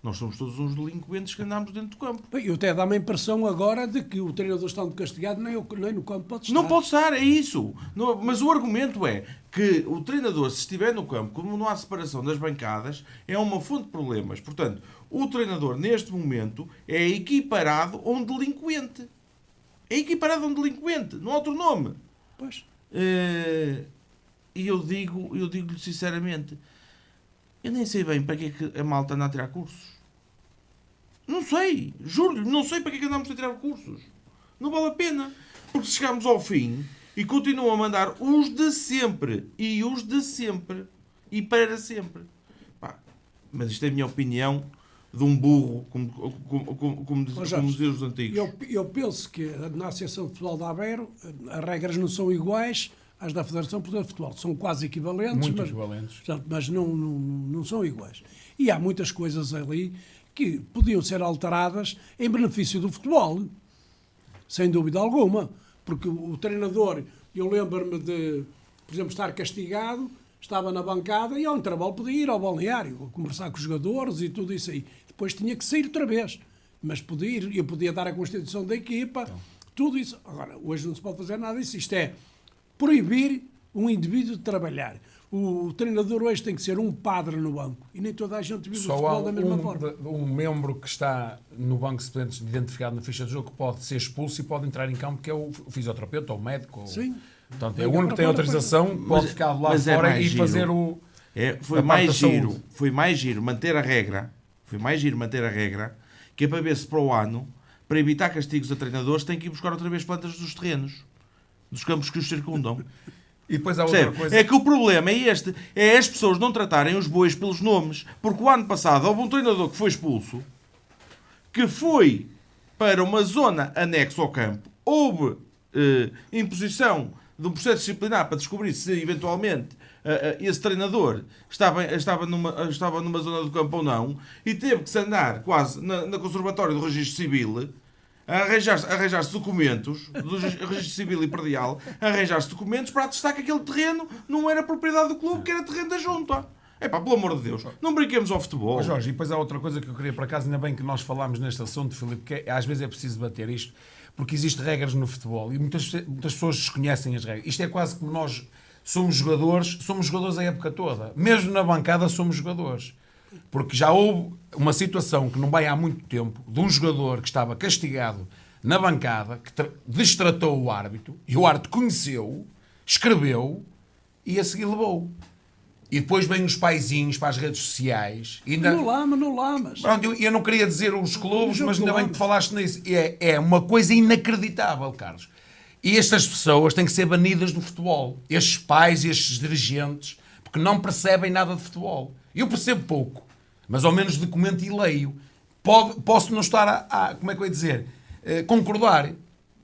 Nós somos todos uns delinquentes que andamos dentro do campo. Bem, eu até dá-me a impressão agora de que o treinador estando castigado nem no campo pode estar. Não pode estar, é isso. Não, mas o argumento é que o treinador, se estiver no campo, como não há separação das bancadas, é uma fonte de problemas. Portanto, o treinador, neste momento, é equiparado a um delinquente. É equiparado a um delinquente, não há outro nome. Pois. E eu digo-lhe sinceramente, eu nem sei bem para que é que a malta anda a tirar cursos. Não sei, juro-lhe, não sei para que é que andamos a tirar cursos. Não vale a pena. Porque se chegarmos ao fim e continuam a mandar os de sempre, e para sempre. Pá, mas isto é a minha opinião de um burro, como diziam os antigos. Eu penso que na Associação de Futebol de Aveiro as regras não são iguais às da Federação Portuguesa de Futebol. São quase equivalentes, mas não são iguais. E há muitas coisas ali que podiam ser alteradas em benefício do futebol, sem dúvida alguma. Porque o treinador, eu lembro-me de, por exemplo, estar castigado, estava na bancada e ao intervalo podia ir ao balneário, conversar com os jogadores e tudo isso aí. Depois tinha que sair outra vez. Mas eu podia dar a constituição da equipa, tudo isso. Agora, hoje não se pode fazer nada disso. Isto é proibir um indivíduo de trabalhar. O treinador hoje tem que ser um padre no banco. E nem toda a gente vive o futebol da mesma forma. Um membro que está no banco de suplentes identificado na ficha de jogo que pode ser expulso e pode entrar em campo, que é o fisioterapeuta ou o médico. Sim. Portanto, é o único que tem autorização, pode ficar lá fora e fazer o... Foi mais giro manter a regra, que é para ver se para o ano, para evitar castigos a treinadores, tem que ir buscar outra vez plantas dos terrenos, dos campos que os circundam. E depois há outra coisa. É que o problema é este, é as pessoas não tratarem os bois pelos nomes, porque o ano passado houve um treinador que foi expulso, que foi para uma zona anexa ao campo, houve imposição de um processo disciplinar para descobrir se eventualmente esse treinador estava numa zona do campo ou não, e teve que se andar quase na conservatória do Registro Civil a arranjar-se documentos do Registro Civil e Predial, arranjar-se documentos para atestar que aquele terreno não era propriedade do clube, que era terreno da junta. Epá, pelo amor de Deus, não brinquemos ao futebol. Jorge, e depois há outra coisa que eu queria, por acaso, ainda bem que nós falámos neste assunto, Filipe, que às vezes é preciso debater isto, porque existem regras no futebol e muitas pessoas desconhecem as regras. Isto é quase como nós somos jogadores a época toda. Mesmo na bancada somos jogadores. Porque já houve uma situação que não vai há muito tempo de um jogador que estava castigado na bancada, que destratou o árbitro, e o árbitro conheceu, escreveu e a seguir levou. e depois vêm os paizinhos para as redes sociais. E ainda... No Lamas. Pronto, eu não queria dizer os clubes, jogo mas ainda do bem que Lamas. falaste nisso. É uma coisa inacreditável, Carlos. E estas pessoas têm que ser banidas do futebol. Estes pais e estes dirigentes, porque não percebem nada de futebol. Eu percebo pouco, mas ao menos documento e leio. Posso não estar como é que eu ia dizer, concordar,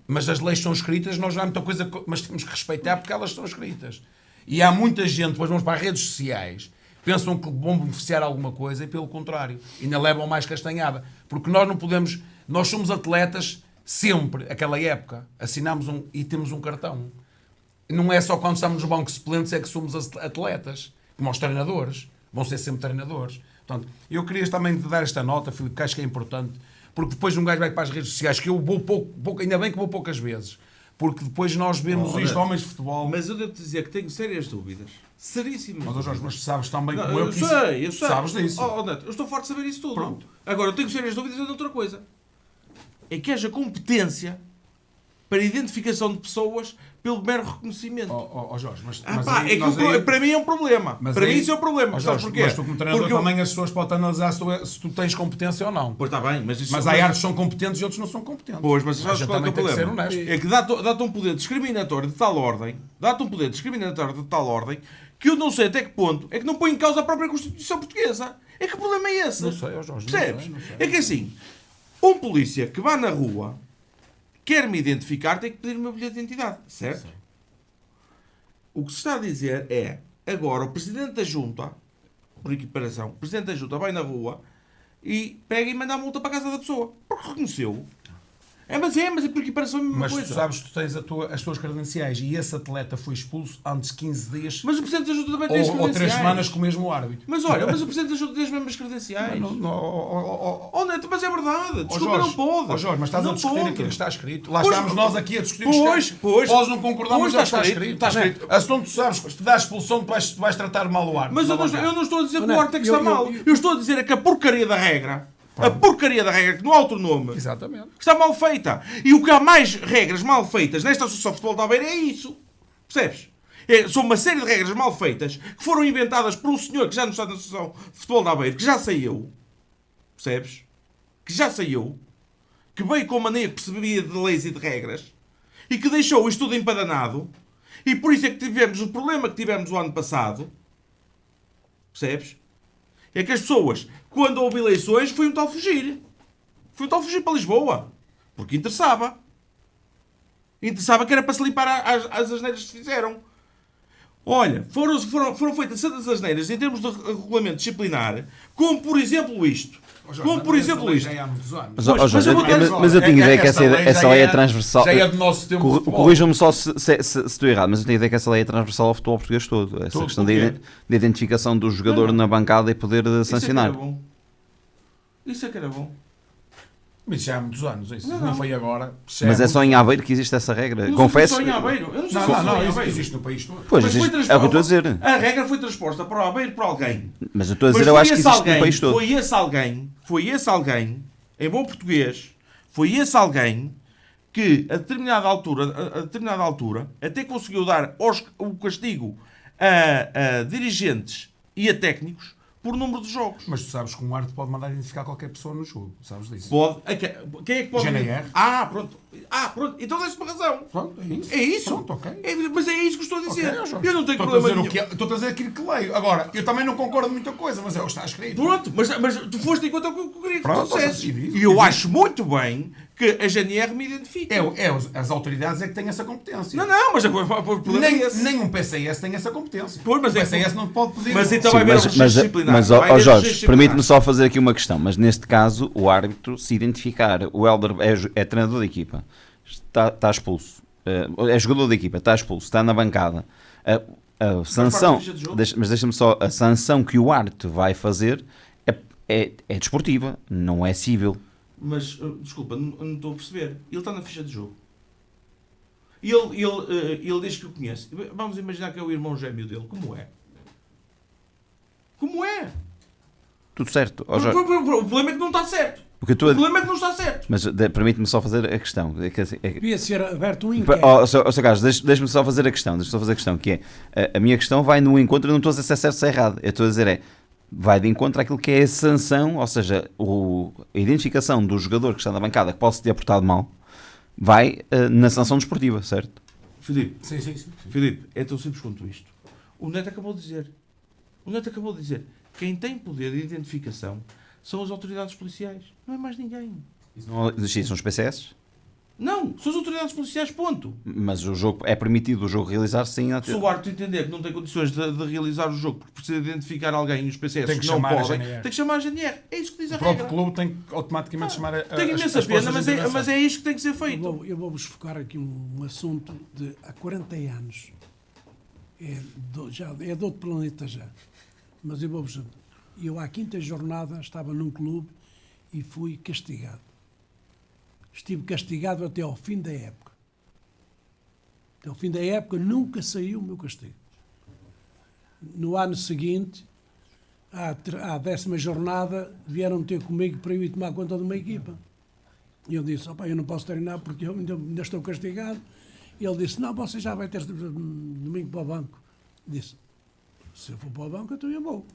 mas as leis são escritas, nós não há muita coisa, mas temos que respeitar porque elas são escritas. E há muita gente, depois vamos para as redes sociais, pensam que vão beneficiar alguma coisa e pelo contrário, ainda levam mais castanhada. Porque nós não podemos, nós somos atletas sempre, aquela época, assinamos e temos um cartão. Não é só quando estamos no banco de suplentes é que somos atletas, como os treinadores, vão ser sempre treinadores. Portanto, eu queria também te dar esta nota, Filipe, que acho que é importante, porque depois um gajo vai para as redes sociais, que eu vou pouco, ainda bem que vou poucas vezes, porque depois nós vemos isto, homens de futebol. Mas eu devo dizer que tenho sérias dúvidas. Seríssimas. Mas, Jorge, mas tu sabes tão bem Não, como eu que sei. isso, sabes disso. Neto, eu estou farto de saber isso tudo. Pronto. Agora, eu tenho sérias dúvidas de outra coisa. É que haja competência para identificação de pessoas pelo mero reconhecimento. Jorge, mas Para mim é um problema. Para mim isso é um problema. Jorge, Sabes porquê? mas tu como treinador Porque também as pessoas podem analisar se tu tens competência ou não. Pois está bem, mas isso... Mas há árbitros que são competentes e outros não são competentes. Pois, mas a sabes gente qual é, também que é o tem que ser problema? honesto. É que dá-te um poder discriminatório de tal ordem, que eu não sei até que ponto é que não põe em causa a própria Constituição Portuguesa. É que o problema é esse. Não sei, Jorge, percebes? não sei. É que assim, um polícia que vá na rua quer me identificar, tem que pedir o meu bilhete de identidade, certo? Sim. O que se está a dizer é, agora o Presidente da Junta, por equiparação, o Presidente da Junta vai na rua e pega e manda a multa para a casa da pessoa, porque reconheceu. Mas é por equiparação é a mesma Mas coisa. tu sabes que tu tens as tuas credenciais e esse atleta foi expulso antes de 15 dias Mas o Presidente da Junta também tem as ou credenciais. 3 semanas com o mesmo árbitro. Mas olha, mas o Presidente da Junta tem as mesmas credenciais. Neto, mas é verdade. Desculpa, não pode. Jorge, mas estás não a discutir pode. aquilo que está escrito. Lá Pois, estamos nós aqui a discutir pois, Podes não concordar, mas já está escrito. Está escrito. A se não tu sabes que te dá a expulsão, tu vais tratar mal o árbitro. Mas eu não estou a dizer que o Neto, árbitro é que está mal. Eu estou a dizer é que a porcaria da regra, que não há outro nome, Exatamente. que está mal feita. E o que há mais regras mal feitas nesta Associação de Futebol da Beira é isso. Percebes? São uma série de regras mal feitas que foram inventadas por um senhor que já não está na Associação de Futebol da Beira, que já saiu. Percebes? Que já saiu. Que veio com a maneira que percebia de leis e de regras. E que deixou isto tudo empadanado. E por isso é que tivemos o problema que tivemos o ano passado. Percebes? É que as pessoas, quando houve eleições, foi um tal fugir. Foi um tal fugir para Lisboa. Porque interessava. Interessava que era para se limpar as asneiras que se fizeram. Olha, foram feitas tantas asneiras em termos de regulamento disciplinar, como por exemplo isto. Como por exemplo isto. Mas eu tenho ideia que essa lei é transversal. Já é do nosso tempo de futebol. Corrijam-me só se estou errado, mas eu tenho ideia que essa lei é transversal ao futebol português todo. Essa questão de identificação do jogador na bancada e poder sancionar. Isso é que era bom. Mas já há muitos anos, isso não foi agora. Mas é só em Aveiro que existe essa regra. Confesso. Só em Aveiro. Eu não sei se Não, só em Aveiro. existe no país todo. Pois, Mas existe, foi é o que eu estou a dizer. A regra foi transposta para o Aveiro por alguém. Mas eu estou a dizer, eu acho que existe no país todo. Foi esse alguém, em bom português, foi esse alguém que a determinada altura até conseguiu dar o castigo a dirigentes e a técnicos por número de jogos. Mas tu sabes que um árbitro pode mandar identificar qualquer pessoa no jogo, sabes disso? Pode. Quem é que pode? GNR. Pronto. Então dás-me razão. Pronto, é isso. É isso. Pronto, ok. Mas é isso que estou a dizer. Ok, Jorge. Eu não tenho Estou problema a dizer nenhum. Estou a dizer aquilo que leio. Agora, eu também não concordo com muita coisa, mas é o que está escrito. Pronto, mas tu foste em conta o que eu queria que Pronto, tu dissesses. e diz, E eu acho muito bem que a GNR me identifique. As autoridades é que têm essa competência. Não, mas o problema é esse. Nem um PCS tem essa competência. Pois, mas o PCS não pode pedir. Mas então Sim, vai haver um mas, registro disciplinar. mas Vai ó, haver um Jorge, registro disciplinar. permite-me só fazer aqui uma questão. Mas neste caso, o árbitro, se identificar, o Hélder é treinador da equipa, está expulso, é jogador da equipa, está expulso, está na bancada, a sanção, parte da ficha de jogo. mas deixa-me só, a sanção que o árbitro vai fazer é desportiva, não é civil. Mas, desculpa, não estou a perceber. Ele está na ficha de jogo. E ele diz que o conhece. Vamos imaginar que é o irmão gêmeo dele. Como é? Como é? Tudo certo. Ó, O Jorge. problema é que não está certo. O que eu O problema é que não está certo. Mas permite-me só fazer a questão. Devia ser aberto um inquérito. Sr. Carlos, deixe-me só fazer a questão. Que é, a minha questão vai no encontro, eu não estou a dizer se é certo ou se é errado, eu estou a dizer vai de encontro àquilo que é a sanção, ou seja, a identificação do jogador que está na bancada que possa ter portado mal, vai na sanção desportiva, certo? Filipe, Sim. Filipe, é tão simples quanto isto. O Neto acabou de dizer. Quem tem poder de identificação são as autoridades policiais. Não é mais ninguém. São os PCS? Não, são as autoridades policiais, ponto. Mas o jogo é permitido realizar sem Se o árbitro entender que não tem condições de realizar o jogo porque precisa identificar alguém e os PCS que não podem, tem que chamar a GNR. É isso que diz a regra. O próprio clube tem que automaticamente chamar a Tem imensa pena, mas é isto que tem que ser feito. Eu vou-vos focar aqui um assunto de há 40 anos. É de outro planeta já. Mas eu à quinta jornada estava num clube e fui castigado. Estive castigado até ao fim da época. Até ao fim da época nunca saiu o meu castigo. No ano seguinte, à 10ª jornada, vieram ter comigo para eu ir tomar conta de uma equipa. E eu disse, eu não posso treinar porque eu ainda estou castigado. E ele disse, não, você já vai ter domingo para o banco. Disse, se eu for para o banco, então eu vou.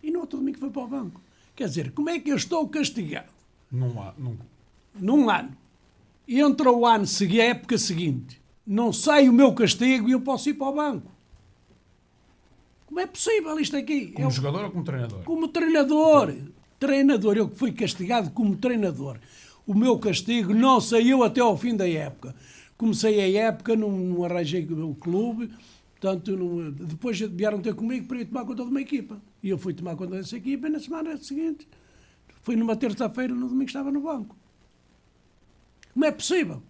E no outro domingo foi para o banco. Quer dizer, como é que eu estou castigado? Num ano. E entra o ano seguinte, a época seguinte, não sai o meu castigo e eu posso ir para o banco. Como é possível isto aqui? Como jogador ou como treinador? Como treinador. Treinador. Eu que fui castigado como treinador. O meu castigo não saiu até ao fim da época. Comecei a época, não arranjei o clube, portanto, depois vieram ter comigo para ir tomar conta de uma equipa. E eu fui tomar conta dessa equipa e na semana seguinte, fui numa terça-feira, no domingo estava no banco. Como é possível?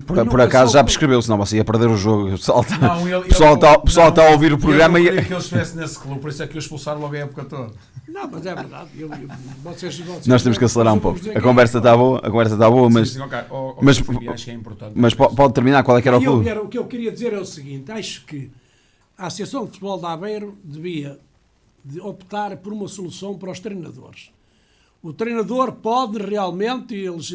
Por acaso já prescreveu, senão você ia perder o jogo. O pessoal está a ouvir o programa e... e... Eu queria que ele estivesse nesse clube, por isso é que eu expulsaram logo a época toda. Não, mas é verdade. Vocês Nós temos que acelerar um pouco. A conversa está boa, mas... Sim, okay. Acho que é importante. Mas pode terminar, qual é que era o clube? O que eu queria dizer é o seguinte, acho que a Associação de Futebol de Aveiro devia optar por uma solução para os treinadores. O treinador pode realmente eles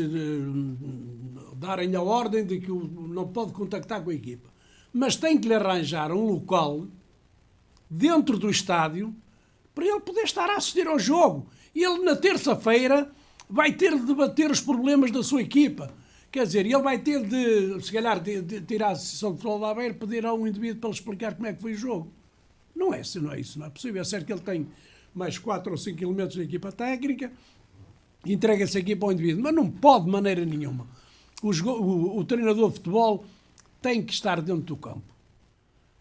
darem a ordem de que não pode contactar com a equipa, mas tem que lhe arranjar um local dentro do estádio para ele poder estar a assistir ao jogo. E ele na terça-feira vai ter de debater os problemas da sua equipa. Quer dizer, ele vai ter de, se calhar, de tirar a Associação de Futebol de Aveiro, pedir a um indivíduo para lhe explicar como é que foi o jogo. Não é isso, não é possível. É certo que ele tem mais 4 ou 5 elementos na equipa técnica, entrega essa equipa ao indivíduo, mas não pode de maneira nenhuma. O treinador de futebol tem que estar dentro do campo.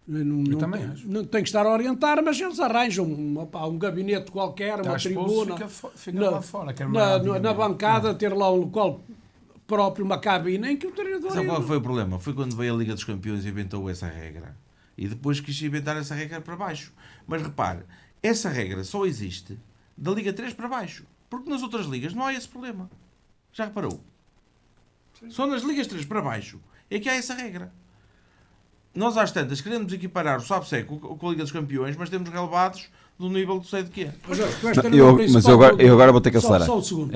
Eu também acho. Não tem que estar a orientar, mas eles arranjam um gabinete qualquer, uma tribuna. Fica lá fora, na bancada, ter lá um local próprio, uma cabine em que o treinador... Sabe qual foi o problema? Foi quando veio a Liga dos Campeões e inventou essa regra. E depois quis inventar essa regra para baixo. Mas repare, essa regra só existe da Liga 3 para baixo. Porque nas outras ligas não há esse problema. Já reparou? Sim. Só nas ligas 3 para baixo é que há essa regra. Nós às tantas queremos equiparar o SAPSE com a Liga dos Campeões, mas temos relevados do nível de sei de quê. Mas eu agora vou ter que acelerar. Só um segundo.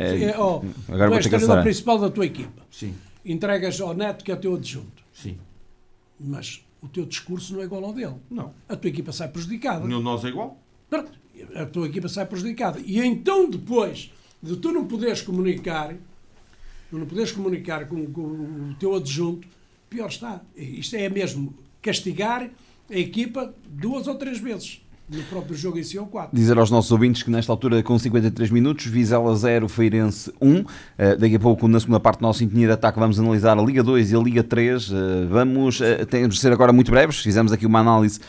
Agora vou ter que acelerar. O principal da tua equipa. Sim. Entregas ao Neto, que é o teu adjunto. Sim. Mas o teu discurso não é igual ao dele. Não. A tua equipa sai prejudicada. Nenhum de nós é igual. A tua equipa sai prejudicada. E então, depois de tu não poderes comunicar com o teu adjunto, pior está. Isto é mesmo castigar a equipa 2 ou 3 vezes. No próprio jogo em si ou 4. Dizer aos nossos ouvintes que nesta altura, com 53 minutos, Vizela 0, Feirense 1. Daqui a pouco, na segunda parte do nosso Sintonia de Ataque, vamos analisar a Liga 2 e a Liga 3. Temos de ser agora muito breves. Fizemos aqui uma análise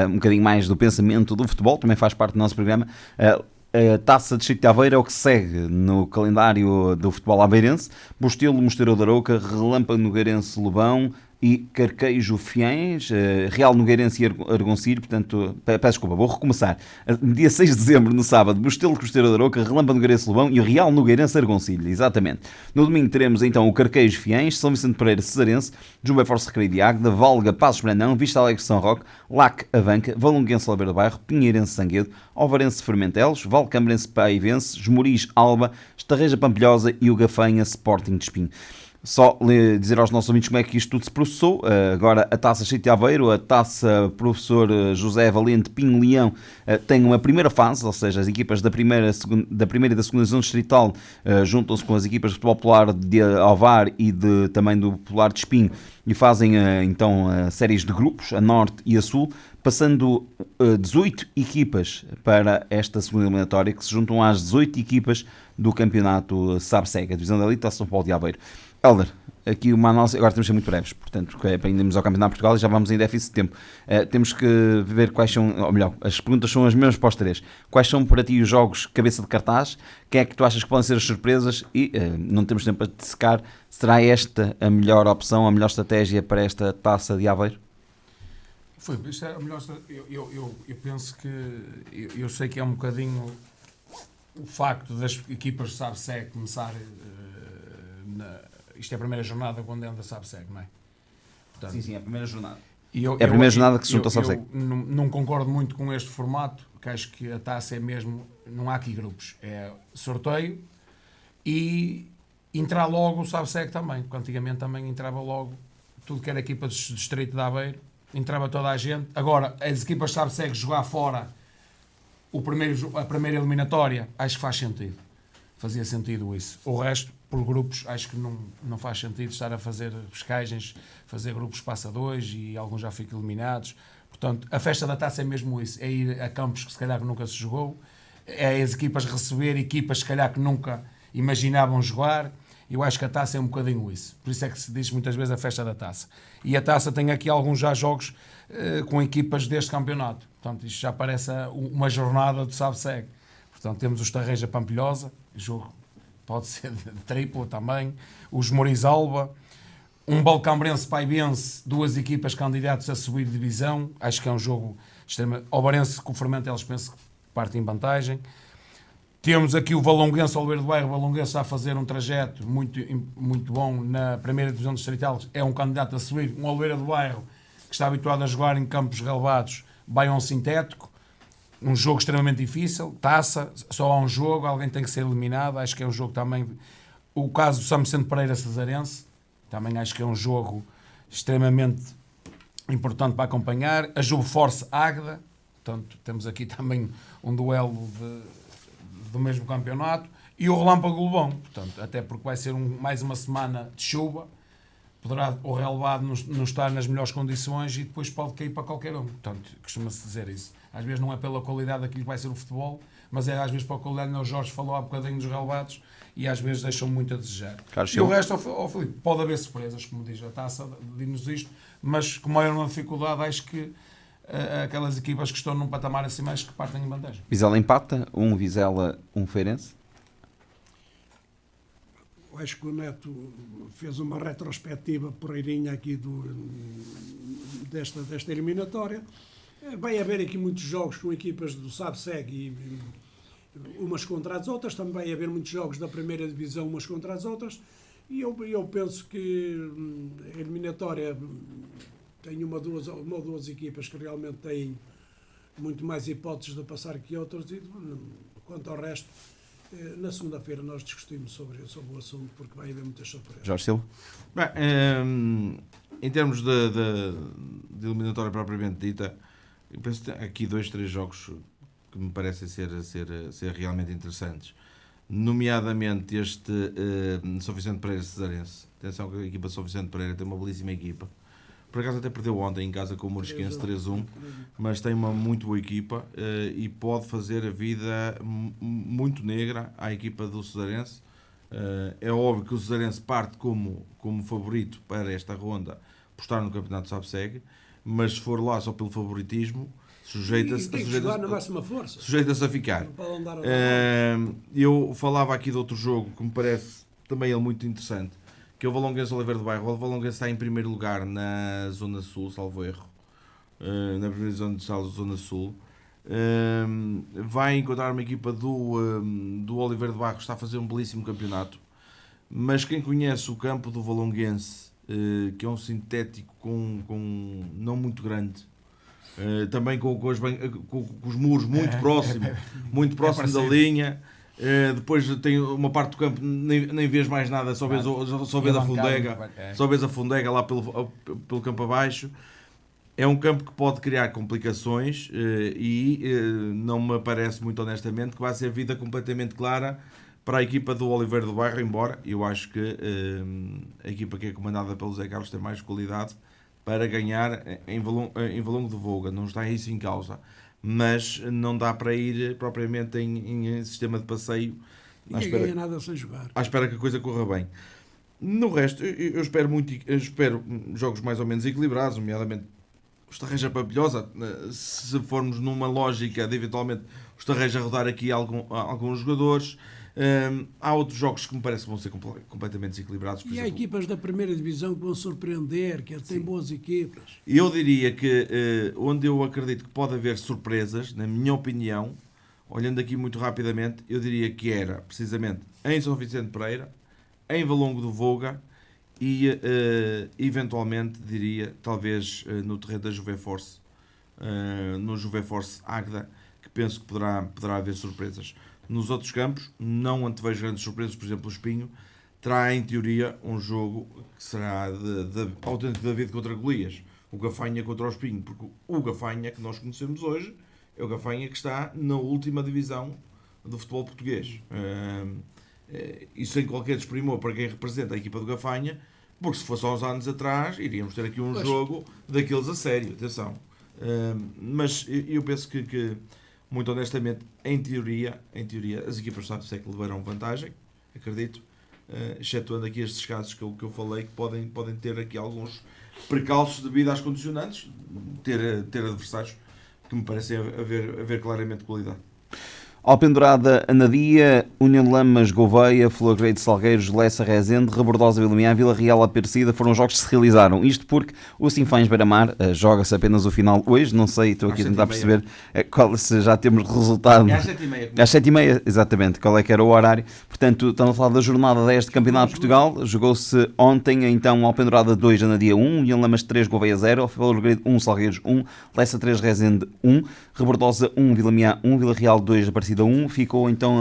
um bocadinho mais do pensamento do futebol, também faz parte do nosso programa. A Taça de Chico de Aveiro é o que segue no calendário do futebol aveirense. Bostelo, Mosteiro da Arouca, Relâmpago Nogueirense, Lobão, e Carquejo Fiães, Real Nogueirense e Argoncilho, portanto, peço desculpa, vou recomeçar. Dia 6 de dezembro, no sábado, Bustelo Costeiro da Arouca, Relâmpago Nogueirense Lobão e o Real Nogueirense Argoncilho, exatamente. No domingo teremos então o Carquejo Fiães, São Vicente Pereira Cesarense, Jumbo Force Recreio de Águeda, Valga Passos Brandão, Vista Alegre São Roque, Lac Avanca, Valonguense Albeira do Bairro, Pinheirense Sanguedo, Alvarense Fermentelos, Valcambrense Paivense, Esmoriz Alba, Estarreja Pampilhosa e o Gafanha Sporting de Espinho. Só dizer aos nossos ouvintes como é que isto tudo se processou. Agora a Taça Chico de Aveiro, a Taça Professor José Valente Pinho Leão tem uma primeira fase, ou seja, as equipas da primeira e da segunda zona distrital juntam-se com as equipas de futebol popular de Alvar e também do Popular de Espinho e fazem então séries de grupos, a Norte e a Sul, passando 18 equipas para esta segunda eliminatória, que se juntam às 18 equipas do campeonato SABSEG, a divisão da Elite, a São Paulo de Aveiro. Helder, aqui uma análise, agora temos que ser muito breves, portanto, para irmos ao Campeonato de Portugal e já vamos em déficit de tempo. Temos que ver quais são, ou melhor, as perguntas são as mesmas para os três. Quais são para ti os jogos cabeça de cartaz? Quem é que tu achas que podem ser as surpresas? E não temos tempo para dissecar, será esta a melhor opção, a melhor estratégia para esta Taça de Aveiro? Foi, isto é a melhor. Eu penso que. Eu sei que é um bocadinho o facto das equipas de SABSEG começar. Isto é a primeira jornada quando anda SABSEG, não é? Portanto, Sim, é a primeira jornada. É a primeira jornada que se junta ao SABSEG. Não concordo muito com este formato, porque acho que a taça é mesmo. Não há aqui grupos. É sorteio e entrar logo o SABSEG também, porque antigamente também entrava logo tudo que era equipa do Distrito de Aveiro, entrava toda a gente. Agora, as equipas SABSEG jogar fora a primeira eliminatória, acho que faz sentido. Fazia sentido isso. O resto, por grupos, acho que não faz sentido estar a fazer pescagens, fazer grupos passa 2 e alguns já ficam eliminados. Portanto, a festa da taça é mesmo isso. É ir a campos que se calhar nunca se jogou, é as equipas receber equipas se calhar que nunca imaginavam jogar. Eu acho que a taça é um bocadinho isso. Por isso é que se diz muitas vezes a festa da taça. E a taça tem aqui alguns já jogos com equipas deste campeonato. Portanto, isto já parece uma jornada do SABSEG. Portanto, temos o Estarreja Pampilhosa, o jogo pode ser de tripla também, o Esmoriz Alba, um Valcambrense Paivense, duas equipas candidatos a subir de divisão. Acho que é um jogo extremamente... Alvarense com o Fermentelos penso que parte em vantagem. Temos aqui o Valonguense Albeira do Bairro. O Valonguense está a fazer um trajeto muito bom na primeira divisão distrital. É um candidato a subir. Um Albeira do Bairro que está habituado a jogar em campos relevados, vai a um sintético. Um jogo extremamente difícil. Taça, só há um jogo, alguém tem que ser eliminado. Acho que é um jogo também... O caso do São Vicente Pereira Cesarense, também acho que é um jogo extremamente importante para acompanhar. A Jumbo Force Águeda. Portanto, temos aqui também um duelo do mesmo campeonato, e o Relâmpago Lobão, portanto, até porque vai ser mais uma semana de chuva, poderá o relevado não estar nas melhores condições e depois pode cair para qualquer um. Portanto, costuma-se dizer isso. Às vezes não é pela qualidade daquilo que vai ser o futebol, mas é às vezes pela qualidade. O Jorge falou há bocadinho dos relevados e às vezes deixam muito a desejar. Carlos, e o resto, Filipe, pode haver surpresas, como diz a taça, diz-nos isto, mas como é uma dificuldade, acho que aquelas equipas que estão num patamar assim mais que partem em vantagem. Vizela empata, Vizela, Feirense. Acho que o Neto fez uma retrospectiva porreirinha aqui desta eliminatória. Vai haver aqui muitos jogos com equipas do SABSEG e umas contra as outras, também vai haver muitos jogos da primeira divisão umas contra as outras, e eu penso que a eliminatória tem uma ou duas equipas que realmente têm muito mais hipóteses de passar que outras, e quanto ao resto, na segunda-feira nós discutimos sobre o assunto, porque vai haver muitas surpresas. Jorge Silva? Bem, em termos de eliminatória propriamente dita, eu penso que aqui 2-3 jogos que me parecem ser realmente interessantes, nomeadamente este São Vicente Pereira Cesarense. Atenção que a equipa de São Vicente Pereira tem uma belíssima equipa. Por acaso até perdeu ontem em casa com o Morisquense 3-1, mas tem uma muito boa equipa e pode fazer a vida muito negra à equipa do Cesarense. É óbvio que o Cesarense parte como favorito para esta ronda por estar no campeonato SABSEG, mas se for lá só pelo favoritismo, sujeita-se a ficar. Eu falava aqui de outro jogo que me parece também ele muito interessante, que é o Valonguense Oliveira do Bairro. O Valonguense está em primeiro lugar na Zona Sul, salvo erro, na primeira divisão de Zona Sul. Vai encontrar uma equipa do Oliveira do Bairro, que está a fazer um belíssimo campeonato, mas quem conhece o campo do Valonguense, que é um sintético com não muito grande, também com os muros muito próximo da linha. Depois tem uma parte do campo, nem vês mais nada, só vês a fundega lá pelo campo abaixo. É um campo que pode criar complicações e não me parece, muito honestamente, que vai ser vida completamente clara para a equipa do Oliveira do Bairro, embora eu acho que a equipa que é comandada pelo Zé Carlos tem mais qualidade para ganhar em Valongo de Voga, não está isso em causa. Mas não dá para ir propriamente em sistema de passeio Ninguém ganha nada sem jogar. à espera que a coisa corra bem. No resto, eu espero jogos mais ou menos equilibrados, nomeadamente o Estarreja Pampilhosa, se formos numa lógica de eventualmente o Estarreja rodar aqui alguns jogadores. Há outros jogos que me parece que vão ser completamente desequilibrados. E há equipas da primeira divisão que vão surpreender, que têm boas equipas. Eu diria que onde eu acredito que pode haver surpresas, na minha opinião, olhando aqui muito rapidamente, eu diria que era precisamente em São Vicente Pereira, em Valongo do Voga e eventualmente diria talvez no terreno da Juve Force, no Juve Force Águeda, que penso que poderá haver surpresas. Nos outros campos, não antevejo grandes surpresas. Por exemplo, o Espinho terá, em teoria, um jogo que será de autêntico David contra Golias. O Gafanha contra o Espinho. Porque o Gafanha que nós conhecemos hoje é o Gafanha que está na última divisão do futebol português. E sem qualquer desprimor para quem representa a equipa do Gafanha, porque se fosse há uns anos atrás, iríamos ter aqui um jogo daqueles a sério. Atenção. Mas eu penso que muito honestamente, em teoria, as equipas do século levarão vantagem, acredito, excetuando aqui estes casos que eu falei, que podem ter aqui alguns precalços devido às condicionantes, ter adversários que me parecem haver claramente qualidade. Alpendurada, Anadia, União de Lamas, Gouveia, Flor Grande, Salgueiros, Lessa, Rezende, Rebordosa, Vilamiã, Vila Real, Aparecida foram jogos que se realizaram. Isto porque o Sinfãs Beira-Mar joga-se apenas o final hoje. Não sei, estou aqui a tentar perceber se já temos resultado. É às 7h30. Às 7h30, exatamente, qual é que era o horário. Portanto, estamos a falar da jornada 10 de Campeonato de Portugal. Jogou-se ontem, então, Alpendurada 2, Anadia 1, União de Lamas 3, Gouveia 0, Flor Grande 1, Salgueiros 1, Lessa 3, Rezende 1, Rebordosa 1, Vilamiã 1, Vila Real 2, Aparecida 1, ficou então,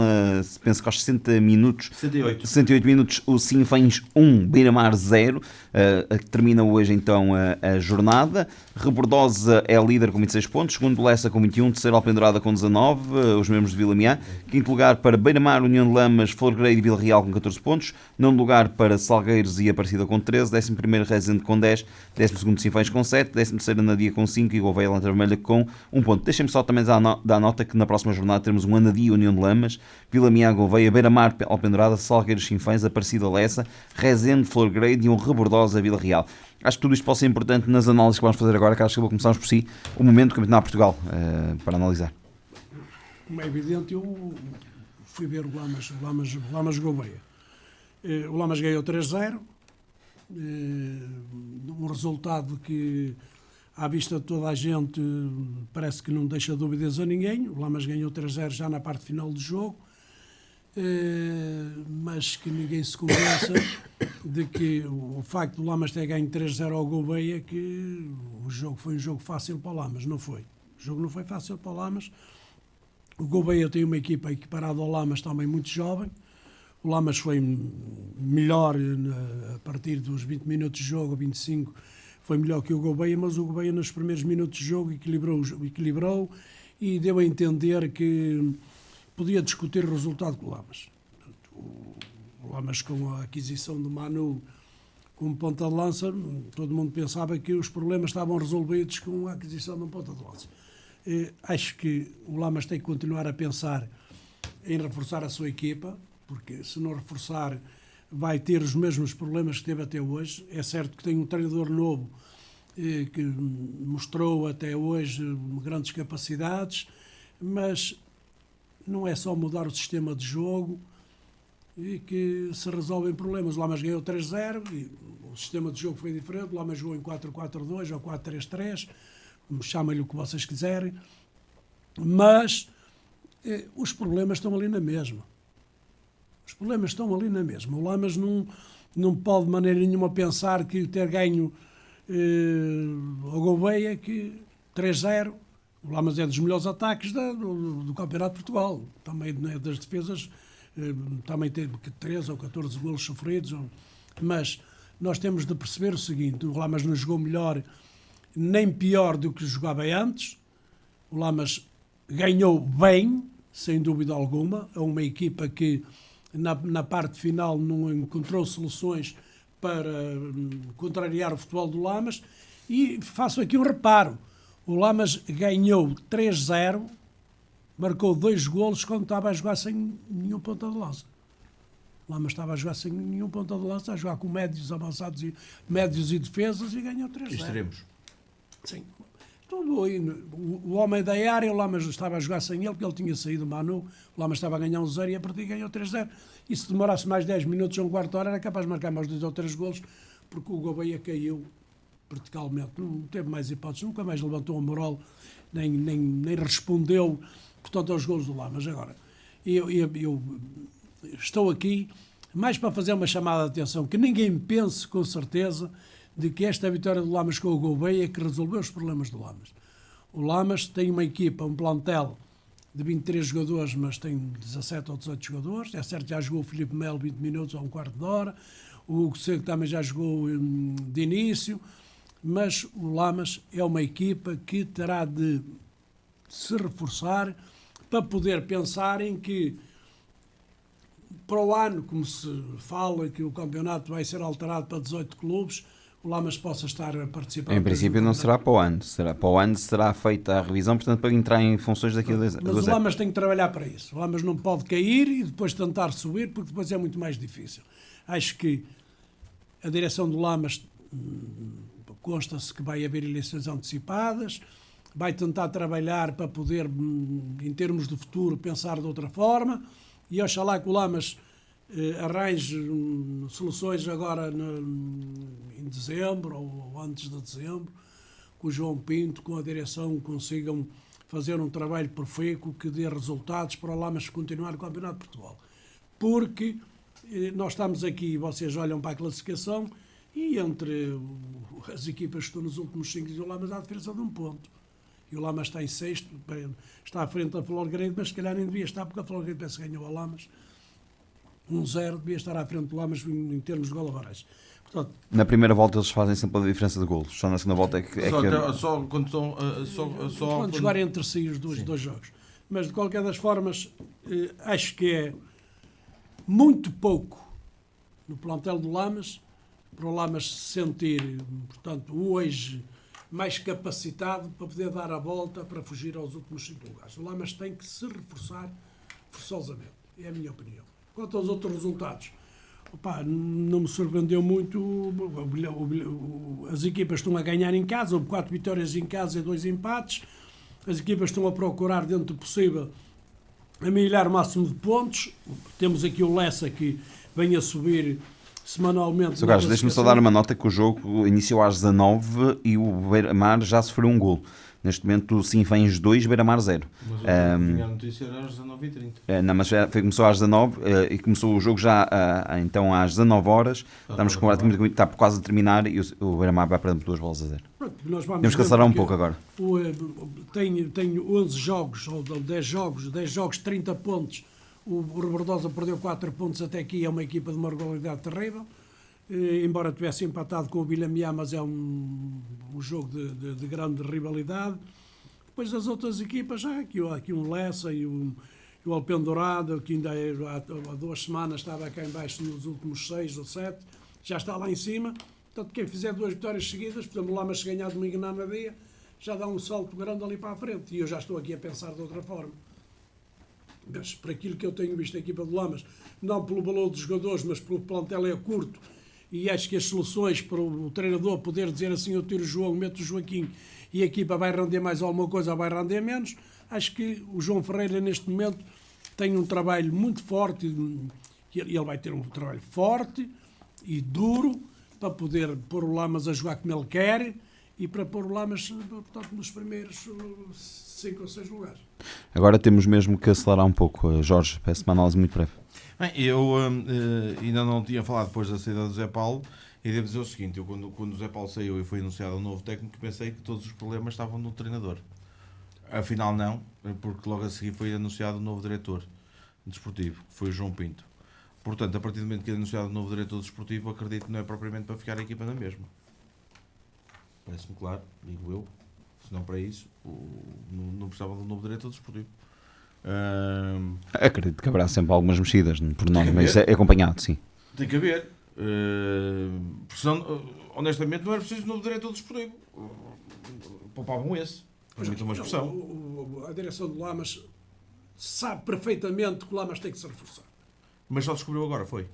penso que aos 60 minutos, 68 minutos, o Sinfãs 1, Beira-Mar 0, que termina hoje então a jornada. Rebordosa é líder com 26 pontos, segundo Lessa com 21, terceiro Alpendurada com 19, os membros de Vilamiã, quinto lugar para Beira-Mar, União de Lamas, Flor Grande e Vila Real com 14 pontos, nono lugar para Salgueiros e Aparecida com 13, 11º Rezende com 10, 12º Sinfãs com 7, 13º Anadia com 5 e Gouveia Lanterna Vermelha com 1 ponto. Deixem-me só também dar nota que na próxima jornada teremos um Anadia, União de Lamas, Vilamiã, Gouveia, Beira-Mar, Alpendurada, Salgueiros, Sinfãs, Aparecida, Lessa, Rezende, Flor Grande e um Rebordosa, Vila Real. Acho que tudo isto pode ser importante nas análises que vamos fazer agora, que acho que começamos por si, o momento do Campeonato de Portugal, para analisar. Como é evidente, eu fui ver o Lamas Gouveia. O Lamas ganhou 3-0, um resultado que, à vista de toda a gente, parece que não deixa dúvidas a ninguém. O Lamas ganhou 3-0 já na parte final do jogo, mas que ninguém se convença de que o facto do Lamas ter ganho 3-0 ao Gouveia, que o jogo foi um jogo fácil para o Lamas. Não foi. O jogo não foi fácil para o Lamas. O Gouveia tem uma equipa equiparada ao Lamas, também muito jovem. O Lamas foi melhor a partir dos 20 minutos de jogo, 25, foi melhor que o Gouveia, mas o Gouveia nos primeiros minutos de jogo equilibrou e deu a entender que podia discutir o resultado com o Lamas. O Lamas, com a aquisição do Manu como ponta de lança, todo mundo pensava que os problemas estavam resolvidos com a aquisição de um ponta de lança. Acho que o Lamas tem que continuar a pensar em reforçar a sua equipa, porque se não reforçar vai ter os mesmos problemas que teve até hoje. É certo que tem um treinador novo que mostrou até hoje grandes capacidades, mas não é só mudar o sistema de jogo, e que se resolvem problemas. O Lamas ganhou 3-0 e o sistema de jogo foi diferente. O Lamas jogou em 4-4-2 ou 4-3-3, chamem-lhe o que vocês quiserem, mas os problemas estão ali na mesma. Os problemas estão ali na mesma. O Lamas não pode de maneira nenhuma pensar que ter ganho ao Gouveia, que 3-0, o Lamas é dos melhores ataques do Campeonato de Portugal. Também das defesas, também tem 13 ou 14 golos sofridos. Mas nós temos de perceber o seguinte: o Lamas não jogou melhor nem pior do que jogava antes. O Lamas ganhou bem, sem dúvida alguma. É uma equipa que na parte final não encontrou soluções para contrariar o futebol do Lamas. E faço aqui um reparo: o Lamas ganhou 3-0, marcou 2 golos quando estava a jogar sem nenhum ponta de lança. O Lamas estava a jogar sem nenhum ponta de lança, a jogar com médios avançados, médios e defesas, e ganhou 3-0. Extremos. Sim. O homem da área, o Lamas estava a jogar sem ele, porque ele tinha saído do Manu, o Lamas estava a ganhar 1-0 e a partir ganhou 3-0. E se demorasse mais 10 minutos ou um quarto de hora, era capaz de marcar mais 2 ou 3 golos, porque o Gouveia caiu verticalmente, não teve mais hipóteses, nunca mais levantou a moral, nem respondeu, portanto, aos golos do Lamas. Agora, eu estou aqui mais para fazer uma chamada de atenção, que ninguém pense com certeza de que esta vitória do Lamas com o Gouveia é que resolveu os problemas do Lamas. O Lamas tem uma equipa, um plantel de 23 jogadores, mas tem 17 ou 18 jogadores. É certo que já jogou o Filipe Melo 20 minutos ou um quarto de hora, o Hugo Seco também já jogou de início, mas o Lamas é uma equipa que terá de se reforçar para poder pensar em que para o ano, como se fala, que o campeonato vai ser alterado para 18 clubes, o Lamas possa estar a participar. Em princípio não será para o ano. Para o ano será feita a revisão, portanto, para entrar em funções daqui a 2 anos. Mas o Lamas tem que trabalhar para isso. O Lamas não pode cair e depois tentar subir, porque depois é muito mais difícil. Acho que a direção do Lamas consta-se que vai haver eleições antecipadas, vai tentar trabalhar para poder, em termos de futuro, pensar de outra forma, e oxalá que o Lamas arranje soluções agora em dezembro ou antes de dezembro, que o João Pinto, com a direção, consigam fazer um trabalho perfeito que dê resultados para o Lamas continuar o Campeonato de Portugal. Porque nós estamos aqui, vocês olham para a classificação, e entre as equipas que estão nos últimos 5 e o Lamas há a diferença de 1 ponto. E o Lamas está em 6º, está à frente da Florgrande, mas se calhar nem devia estar, porque a Florgrande pensa que ganhou a Lamas 1-0, devia estar à frente do Lamas em termos de gol-average. Portanto, na primeira volta eles fazem sempre a diferença de golos, só na segunda volta é que... Só quando estão... quando jogarem entre si os dois jogos. Mas, de qualquer das formas, acho que é muito pouco no plantel do Lamas, para o Lamas se sentir, portanto, hoje mais capacitado para poder dar a volta para fugir aos últimos 5 lugares. O Lamas tem que se reforçar forçosamente, é a minha opinião. Quanto aos outros resultados, não me surpreendeu muito. As equipas estão a ganhar em casa, houve 4 vitórias em casa e 2 empates. As equipas estão a procurar, dentro do possível, amelhar o máximo de pontos. Temos aqui o Lessa, que vem a subir semanalmente. Sr. Carlos, deixe-me só dar uma nota que o jogo iniciou às 19 e o Beira-Mar já sofreu um golo. Neste momento o Sinfãs 2, Beira-Mar 0. Mas a notícia era às 19h30. Não, mas começou às 19 e começou o jogo já então às 19 horas. Está por quase a terminar e o Beira-Mar vai para 2-0. Temos que acelerar um pouco agora. Tenho 11 jogos, ou 10 jogos, 30 pontos. O Rebordosa perdeu 4 pontos até aqui, é uma equipa de uma regularidade terrível. Embora tivesse empatado com o Vilamiá, mas é um jogo de grande rivalidade. Depois as outras equipas, já aqui um Lessa e o Alpendurado, que ainda há 2 semanas estava cá em baixo nos últimos 6 ou 7, já está lá em cima. Portanto, quem fizer 2 vitórias seguidas, por exemplo, o Lamas se ganhar domingo na Anadia, já dá um salto grande ali para a frente. E eu já estou aqui a pensar de outra forma. Mas por aquilo que eu tenho visto a equipa do Lamas, não pelo valor dos jogadores, mas pelo plantel é curto, e acho que as soluções para o treinador poder dizer assim: eu tiro o João, meto o Joaquim e a equipa vai render mais alguma coisa ou vai render menos. Acho que o João Ferreira neste momento tem um trabalho muito forte que ele vai ter um trabalho forte e duro para poder pôr o Lamas a jogar como ele quer e para pôr o Lamas, portanto, nos primeiros 5 ou 6 lugares. Agora temos mesmo que acelerar um pouco. Jorge, peço uma análise muito breve. Bem, eu ainda não tinha falado depois da saída do Zé Paulo e devo dizer o seguinte, eu quando o Zé Paulo saiu e foi anunciado um novo técnico, pensei que todos os problemas estavam no treinador. Afinal não, porque logo a seguir foi anunciado um novo diretor desportivo, que foi o João Pinto. Portanto, a partir do momento que é anunciado um novo diretor desportivo, acredito que não é propriamente para ficar a equipa na mesma. Parece-me claro, digo eu, se não para isso, não precisavam de um novo diretor desportivo. Acredito que haverá sempre algumas mexidas, por norma, mas é acompanhado, sim. Tem que haver. Porque senão, honestamente, não era preciso um novo diretor desportivo. Poupavam esse. Permite uma expressão. A direção do Lamas sabe perfeitamente que o Lamas tem que se reforçar. Mas só descobriu agora, foi?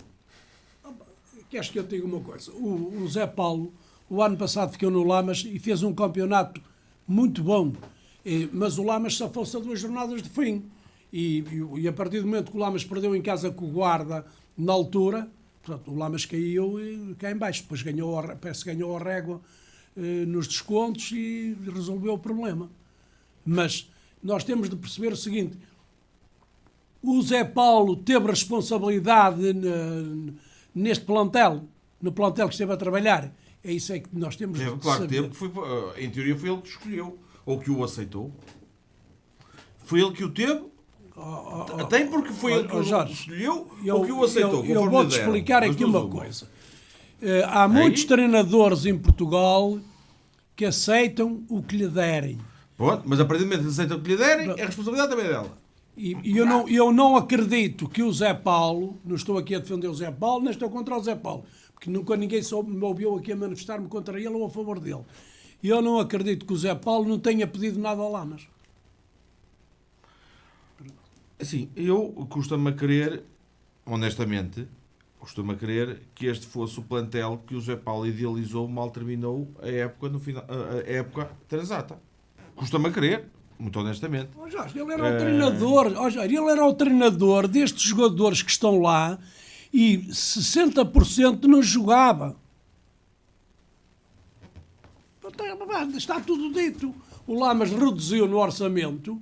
Queres que eu te diga uma coisa? O Zé Paulo, o ano passado ficou no Lamas e fez um campeonato muito bom. Mas o Lamas só fosse a 2 jornadas de fim. E a partir do momento que o Lamas perdeu em casa com o Guarda, na altura, portanto, o Lamas caiu cá em baixo. Depois parece que ganhou a régua nos descontos e resolveu o problema. Mas nós temos de perceber o seguinte: o Zé Paulo teve responsabilidade neste plantel, no plantel que esteve a trabalhar. É isso é que nós temos de Claro saber. que teve, em teoria foi ele que escolheu, ou que o aceitou. Foi ele que o teve, até porque foi ele que o escolheu, ou que o aceitou. Eu vou-te explicar aqui uma coisa. Há muitos treinadores em Portugal que aceitam o que lhe derem. Pronto, mas a partir do momento que aceitam o que lhe derem, a responsabilidade também é dela. E eu não acredito que o Zé Paulo, não estou aqui a defender o Zé Paulo, nem estou contra o Zé Paulo, porque nunca ninguém me ouviu aqui a manifestar-me contra ele ou a favor dele. E eu não acredito que o Zé Paulo não tenha pedido nada ao Lamas. Assim, eu costumo a crer, honestamente, costumo a crer que este fosse o plantel que o Zé Paulo idealizou mal terminou a época, no final, a época transata. Costumo a crer, muito honestamente. Jorge, ele era o treinador, ele era o treinador destes jogadores que estão lá e 60% não jogava. Está tudo dito. O Lamas reduziu no orçamento,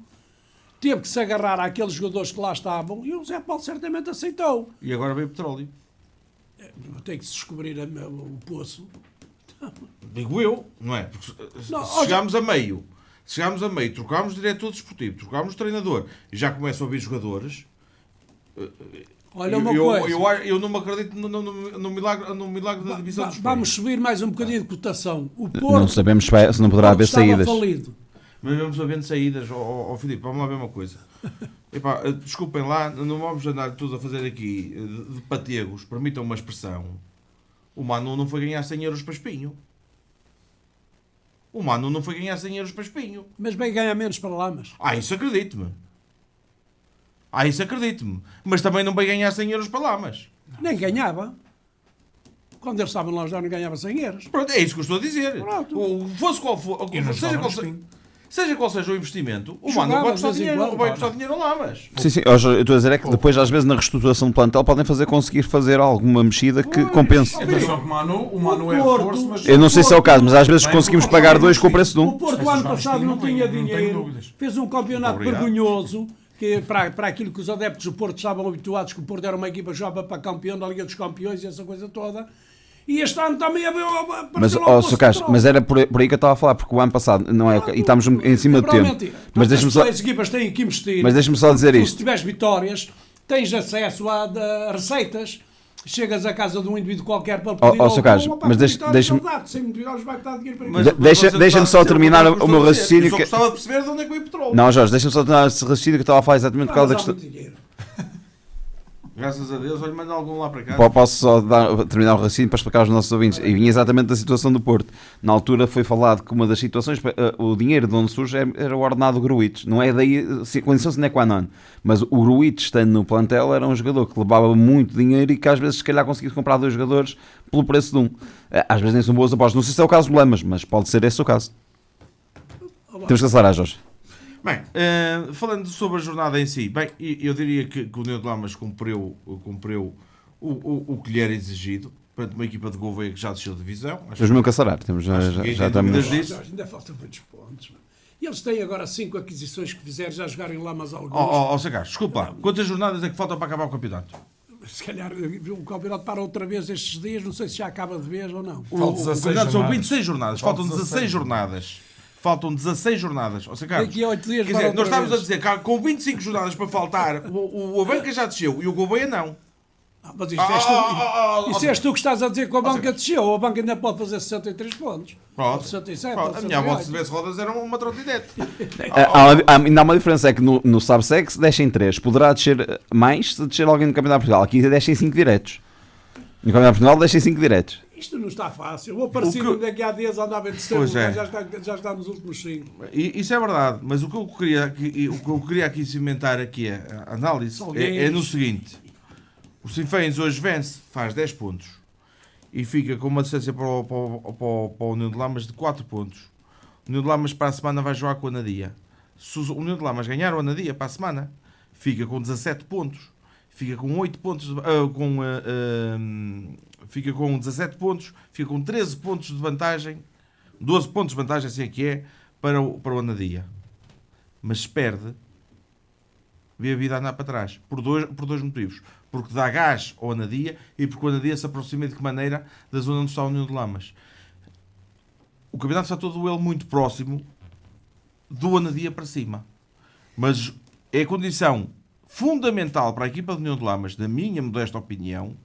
teve que se agarrar àqueles jogadores que lá estavam e o Zé Paulo certamente aceitou. E agora veio petróleo. Tem que se descobrir o poço. Digo eu, não é? Porque se chegámos a meio, trocámos diretor desportivo, trocámos treinador e já começam a vir jogadores. Olha uma coisa. Eu não me acredito no milagre da divisão dos Vamos subir mais um bocadinho de cotação. O Porto, Não sabemos se não poderá haver saídas. Falido. Mas vamos havendo saídas, Filipe, vamos lá ver uma coisa. Epá, desculpem lá, não vamos andar todos a fazer aqui de pategos, permitam uma expressão. O Manu não foi ganhar 100 euros para Espinho. O Manu não foi ganhar 100 euros para Espinho. Mas bem ganha menos para Lamas. Isso acredito-me. Mas também não vai ganhar 100 euros para Lamas. Nem ganhava. Quando eles estavam lá já não ganhava 100 euros. Pronto, é isso que eu estou a dizer. Pronto. Fosse qual for, seja qual seja o investimento, o Manu vai custar dinheiro a Lamas. Sim, eu estou a dizer é que depois, às vezes, na reestruturação do plantel, podem conseguir fazer alguma mexida que compense. Atenção que o Manu é reforço, mas... Eu não sei se é o caso, mas às vezes conseguimos pagar 2 com o preço de O 1. Porto, ano passado, não tinha dinheiro. dúvidas. Fez um campeonato vergonhoso. Que para aquilo que os adeptos do Porto estavam habituados, que o Porto era uma equipa jovem para campeão da Liga dos Campeões e essa coisa toda. E este ano também Mas, Sr. Carlos, mas era por aí que eu estava a falar, porque o ano passado, não é, e estamos em cima do tempo. Mas deixa-me só, as equipas têm que investir. mas deixa-me só dizer Se isto. tiveres vitórias, tens acesso a receitas. Chegas à casa de um indivíduo qualquer para pedir Sr. Carlos, mas deixa-me... Deixa-me só terminar o meu raciocínio. Eu só gostava de perceber de onde é que veio o petróleo. Não, Jorge, deixa-me só terminar esse raciocínio que eu estava a falar exatamente por causa da questão. Graças a Deus, olha, manda algum lá para cá. Posso só terminar o raciocínio para explicar aos nossos ouvintes. E vinha exatamente da situação do Porto. Na altura foi falado que uma das situações, o dinheiro de onde surge era o ordenado Gruitch. Não é daí condição sine qua non. Mas o Gruitch, estando no plantel, era um jogador que levava muito dinheiro e que às vezes se calhar conseguia comprar 2 jogadores pelo preço de um. Às vezes nem são boas apostas. Não sei se é o caso do Lamas, mas pode ser esse o caso. Temos que acelerar, Jorge. Bem, falando sobre a jornada em si, bem, eu diria que o União de Lamas cumpriu o que lhe era exigido. Portanto, uma equipa de Gouveia que já desceu de divisão. Os meus Caçarar, já estamos. Ainda faltam muitos pontos. E eles têm agora 5 aquisições que fizeram, já jogaram em Lamas alguns. Carlos, desculpa lá. Quantas jornadas é que faltam para acabar o campeonato? Se calhar o campeonato para outra vez estes dias, não sei se já acaba de vez ou não. O campeonato são 26 jornadas, faltam 16 jornadas. Faltam 16 jornadas. Ou seja, Carlos, daqui a 8 dias quer dizer, nós estávamos vez. a dizer que com 25 jornadas para faltar, o Abanca já desceu e o Gouveia não. Mas isto és tu que estás a dizer que a banca desceu. A banca ainda pode fazer 63 pontos. Ou 67, ou A minha avó, se 68. tivesse rodas, era uma trotinete. Ainda há uma diferença, é que no Subsex descem 3. Poderá descer mais se descer alguém no Campeonato de Portugal. Aqui descem 5 diretos. No Campeonato de Portugal descem 5 diretos. Isto não está fácil. O Aparecido daqui a dias andava em terceiro Pois é. lugar, já está nos últimos 5. Isso é verdade, mas o que eu queria aqui cimentar aqui a análise é no seguinte: o Sinfãs hoje vence, faz 10 pontos e fica com uma distância para o União de Lamas de 4 pontos. O União de Lamas para a semana vai jogar com o Anadia. Se o União de Lamas ganhar o Anadia para a semana, fica com 17 pontos, fica com 8 pontos, fica com 17 pontos, fica com 13 pontos de vantagem, 12 pontos de vantagem, assim é que é, para o Anadia. Mas se perde, vê a vida andar para trás, por dois motivos. Porque dá gás ao Anadia e porque o Anadia se aproxima de que maneira da zona onde está a União de Lamas. O campeonato está todo ele muito próximo do Anadia para cima. Mas é a condição fundamental para a equipa de União de Lamas, na minha modesta opinião,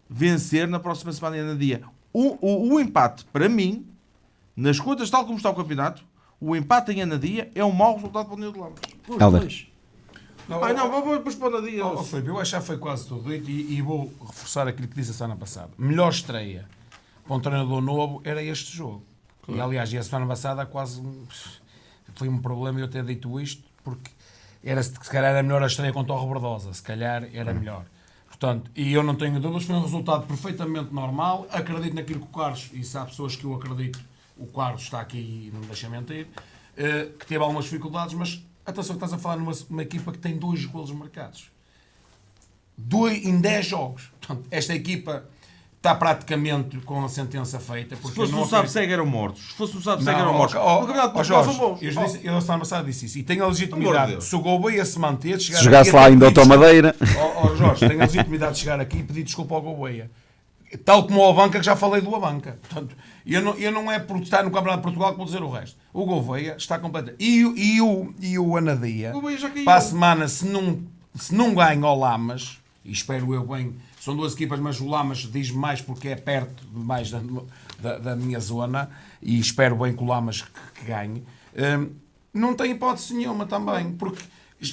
vencer na próxima semana em Anadia. O empate, para mim, nas contas tal como está o campeonato, o empate em Anadia é um mau resultado para a União de Lamas. Helder. Vou depois para o Anadia. Filipe, eu acho que já foi quase tudo dito e vou reforçar aquilo que disse a semana passada. Melhor estreia para um treinador novo era este jogo. Claro. E aliás, a semana passada quase foi um problema eu ter dito isto, porque se calhar era melhor a estreia contra o Rebordosa, se calhar era melhor. Portanto, e eu não tenho dúvidas, foi um resultado perfeitamente normal. Acredito naquilo que o Carlos, e se há pessoas que eu acredito, o Carlos está aqui e não me deixa mentir, que teve algumas dificuldades, mas atenção que estás a falar numa equipa que tem 2 golos marcados. 2 em 10 jogos. Portanto, esta equipa está praticamente com a sentença feita. Se fosse o Sabseg eram mortos. Se fosse o Sabseg eram mortos. Eu na semana passada disse isso. E tenho a legitimidade, se o Gouveia se manter... Se jogasse lá ainda ao Madeira... Jorge, tenho a legitimidade de chegar aqui e pedir desculpa ao Gouveia. Tal como o Abanca, que já falei do Abanca. Portanto, eu não é por estar no Campeonato de Portugal que vou dizer o resto. O Gouveia está completo. E o Anadia, para a semana, se não ganha o Lamas, e espero eu bem, são 2 equipas, mas o Lamas diz-me mais porque é perto mais da minha zona, e espero bem que o Lamas que ganhe, não tem hipótese nenhuma também, porque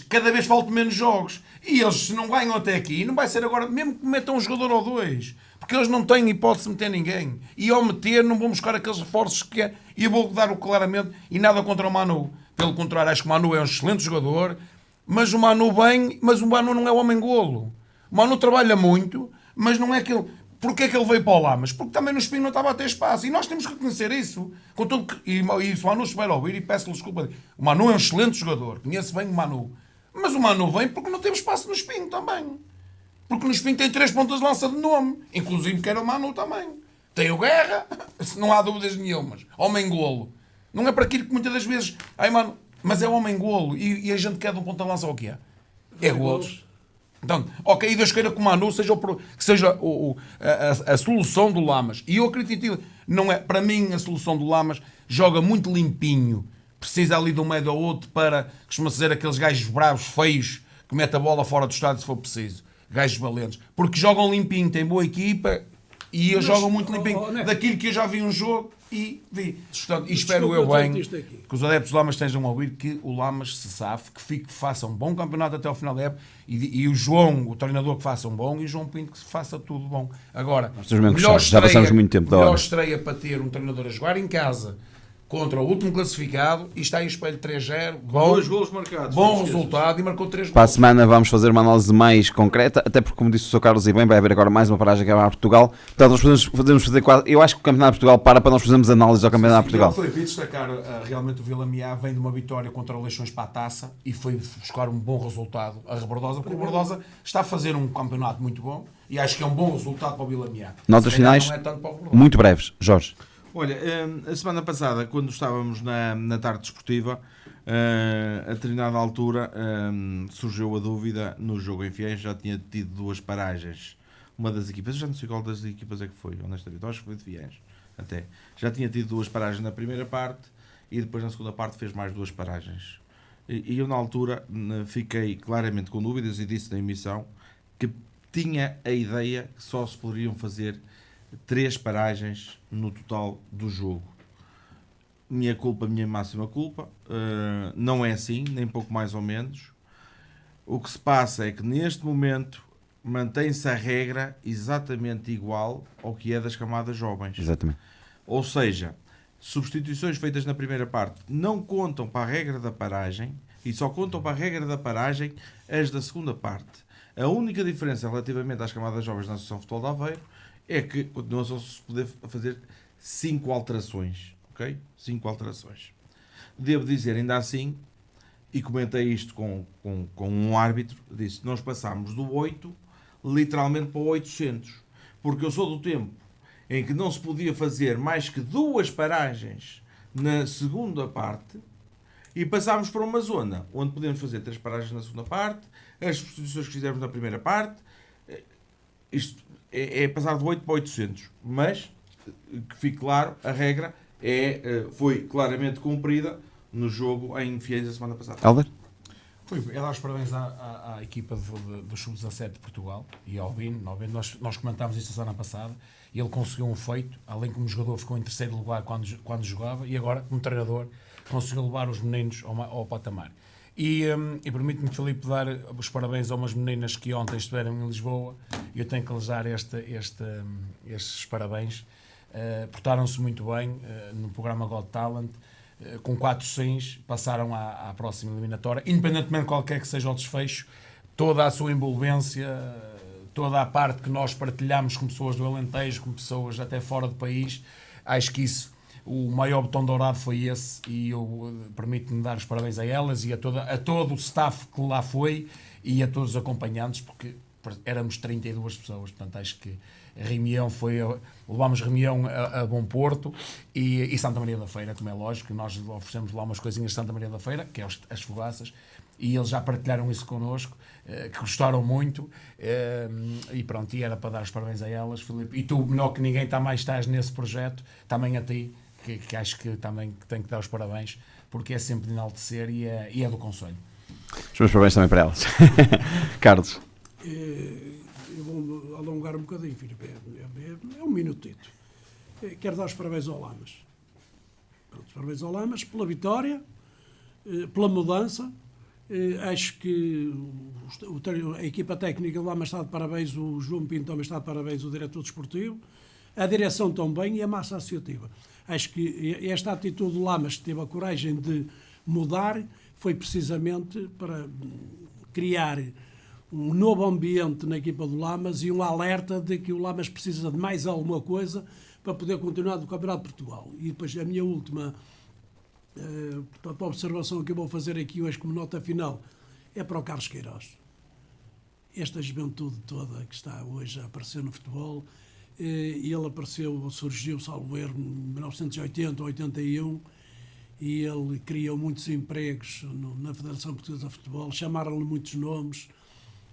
cada vez faltam menos jogos. E eles, se não ganham até aqui, não vai ser agora, mesmo que metam um jogador ou 2. Porque eles não têm hipótese de meter ninguém. E ao meter, não vão buscar aqueles reforços que é. E eu vou dar o claramente. E nada contra o Manu. Pelo contrário, acho que o Manu é um excelente jogador. Mas o Manu não é o homem-golo. O Manu trabalha muito, mas não é aquele. Porquê é que ele veio para o Lamas? Porque também no Espinho não estava a ter espaço. E nós temos que reconhecer isso. E se o Manu estiver a ouvir, e peço-lhe desculpa. O Manu é um excelente jogador. Conheço bem o Manu. Mas o Manu vem porque não teve espaço no Espinho também. Porque no Espinho tem 3 pontas de lança de nome. Inclusive que era o Manu também. Tem o Guerra, não há dúvidas nenhumas. Homem-golo. Não é para aquilo que muitas das vezes... Mano, mas é homem-golo. E a gente quer de um ponta de lança o que é? É golos. Então, ok, e Deus queira que o Manu seja, a solução do Lamas. E eu acredito, não é, para mim a solução do Lamas joga muito limpinho. Precisa ali de um médio ou outro para, costuma-se dizer, aqueles gajos bravos, feios, que metem a bola fora do estádio se for preciso. Gajos valentes. Porque jogam limpinho, têm boa equipa e eles jogam muito limpinho. Daquilo que eu já vi um jogo e vi. Portanto, e espero eu bem que os adeptos do Lamas estejam a ouvir que o Lamas se safe, que faça um bom campeonato até ao final da época e o João, o treinador, que faça um bom e o João Pinto que faça tudo bom. Agora, melhor estreia, já passamos muito tempo da hora. Melhor estreia para ter um treinador a jogar em casa contra o último classificado e está em espelho 3-0, bom, 2 golos marcados. bom resultado e marcou 3 Para a golos. semana vamos fazer uma análise mais concreta, até porque, como disse o Sr. Carlos e bem, vai haver agora mais uma paragem que vai a Portugal. Portanto, nós podemos fazer quase. Eu acho que o Campeonato de Portugal para nós fazermos análise ao Campeonato de Portugal. Foi destacar, realmente o Vila Miá vem de uma vitória contra o Leixões para a Taça e foi buscar um bom resultado a Rebordosa, porque o Rebordosa está a fazer um campeonato muito bom e acho que é um bom resultado para o Vila Miá. Notas Se calhar finais, não é tanto para o Rebordosa. muito breves. Jorge. Olha, a semana passada, quando estávamos na tarde desportiva, a determinada altura surgiu a dúvida no jogo em Fiéis, já tinha tido 2 paragens. Uma das equipas, eu já não sei qual das equipas é que foi, honestamente, acho que foi de Fiéis, até. Já tinha tido 2 paragens na primeira parte e depois na segunda parte fez mais 2 paragens. E eu na altura fiquei claramente com dúvidas e disse na emissão que tinha a ideia que só se poderiam fazer 3 paragens no total do jogo. Minha culpa, minha máxima culpa. Não é assim, nem pouco mais ou menos. O que se passa é que neste momento mantém-se a regra exatamente igual ao que é das camadas jovens. Exatamente. Ou seja, substituições feitas na primeira parte não contam para a regra da paragem e só contam para a regra da paragem as da segunda parte. A única diferença relativamente às camadas jovens na Associação de Futebol de Aveiro é que continua só se poder fazer 5 alterações, ok? 5 alterações. Devo dizer, ainda assim, e comentei isto com um árbitro, disse, nós passámos do 8 literalmente para o 800, porque eu sou do tempo em que não se podia fazer mais que 2 paragens na segunda parte e passámos para uma zona onde podemos fazer 3 paragens na segunda parte, as substituições que fizemos na primeira parte, isto é passar de 8 para 800, mas, que fique claro, a regra foi claramente cumprida no jogo em Fiéis a semana passada. Helder? É dar os parabéns à equipa do Sub-17 de Portugal e ao Bino. Nós comentámos isto a semana passada e ele conseguiu um feito, além que como jogador ficou em terceiro lugar quando jogava e agora, como treinador, conseguiu levar os meninos ao patamar. E permite-me, Filipe, dar os parabéns a umas meninas que ontem estiveram em Lisboa e eu tenho que lhes dar estes parabéns. Portaram-se muito bem no programa Got Talent, com 4 sims, passaram à próxima eliminatória, independentemente de qualquer que seja o desfecho, toda a sua envolvência, toda a parte que nós partilhamos com pessoas do Alentejo, com pessoas até fora do país, acho que isso, o maior botão dourado foi esse e eu permito-me dar os parabéns a elas e a todo o staff que lá foi e a todos os acompanhantes, porque éramos 32 pessoas, portanto acho que a reunião levámos reunião a Bom Porto e Santa Maria da Feira, como é lógico, nós oferecemos lá umas coisinhas de Santa Maria da Feira, que é as fogaças, e eles já partilharam isso connosco, que gostaram muito, e pronto, e era para dar os parabéns a elas, Filipe, e tu, melhor que ninguém, estás nesse projeto, também a ti, que acho que também tenho que dar os parabéns, porque é sempre de enaltecer e é do conselho. Os meus parabéns também para elas. Carlos. Eu vou alongar um bocadinho, Filipe. É um minutito. Quero dar os parabéns ao Lamas. Pronto, os parabéns ao Lamas pela vitória, pela mudança. Acho que a equipa técnica do Lamas está de parabéns, o João Pinto também está de parabéns, o diretor desportivo, a direção também e a massa associativa. Acho que esta atitude do Lamas, que teve a coragem de mudar, foi precisamente para criar um novo ambiente na equipa do Lamas e um alerta de que o Lamas precisa de mais alguma coisa para poder continuar no Campeonato de Portugal. E depois a minha última observação que eu vou fazer aqui hoje como nota final é para o Carlos Queiroz. Esta juventude toda que está hoje a aparecer no futebol, ele surgiu, salvo erro, em 1980 ou 81, e ele criou muitos empregos na Federação Portuguesa de Futebol, chamaram-lhe muitos nomes,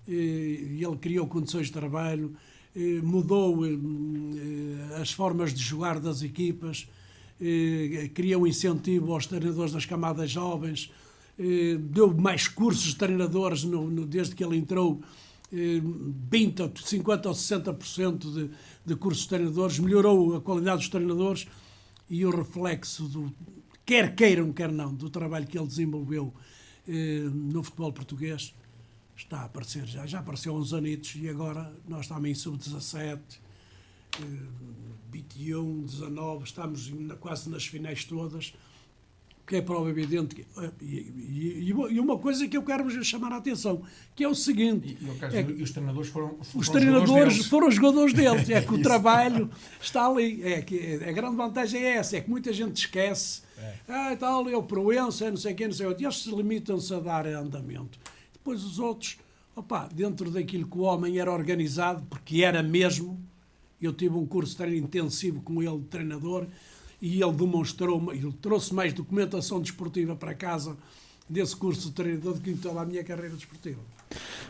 ele criou condições de trabalho, mudou as formas de jogar das equipas, criou incentivo aos treinadores das camadas jovens, deu mais cursos de treinadores desde que ele entrou, 20, 50 ou 60% de cursos de treinadores, melhorou a qualidade dos treinadores e o reflexo quer queiram, quer não, do trabalho que ele desenvolveu no futebol português está a aparecer, já apareceu há uns anitos e agora nós estamos em sub-17, 21, 19, estamos quase nas finais todas porque é prova evidente. E uma coisa que eu quero chamar a atenção, que é o seguinte... E os treinadores foram Foram os jogadores deles. É que o trabalho está ali. A grande vantagem é essa, é que muita gente esquece. Tal, é o Proença, não sei quem, não sei o que. Eles se limitam-se a dar andamento. Depois os outros, dentro daquilo que o homem era organizado, porque era mesmo, eu tive um curso de treino intensivo com ele, de treinador, e ele demonstrou, ele trouxe mais documentação desportiva para casa desse curso de treinador do que em toda a minha carreira desportiva.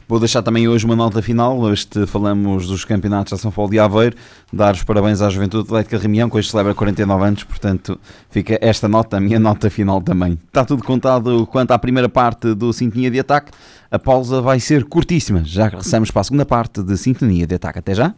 Vou deixar também hoje uma nota final. Falamos dos campeonatos da São Paulo de Aveiro, dar os parabéns à Juventude Atlética Remião, que hoje celebra 49 anos, portanto fica esta nota, a minha nota final também. Está tudo contado quanto à primeira parte do Sintonia de Ataque. A pausa vai ser curtíssima, já regressamos para a segunda parte de Sintonia de Ataque. Até já!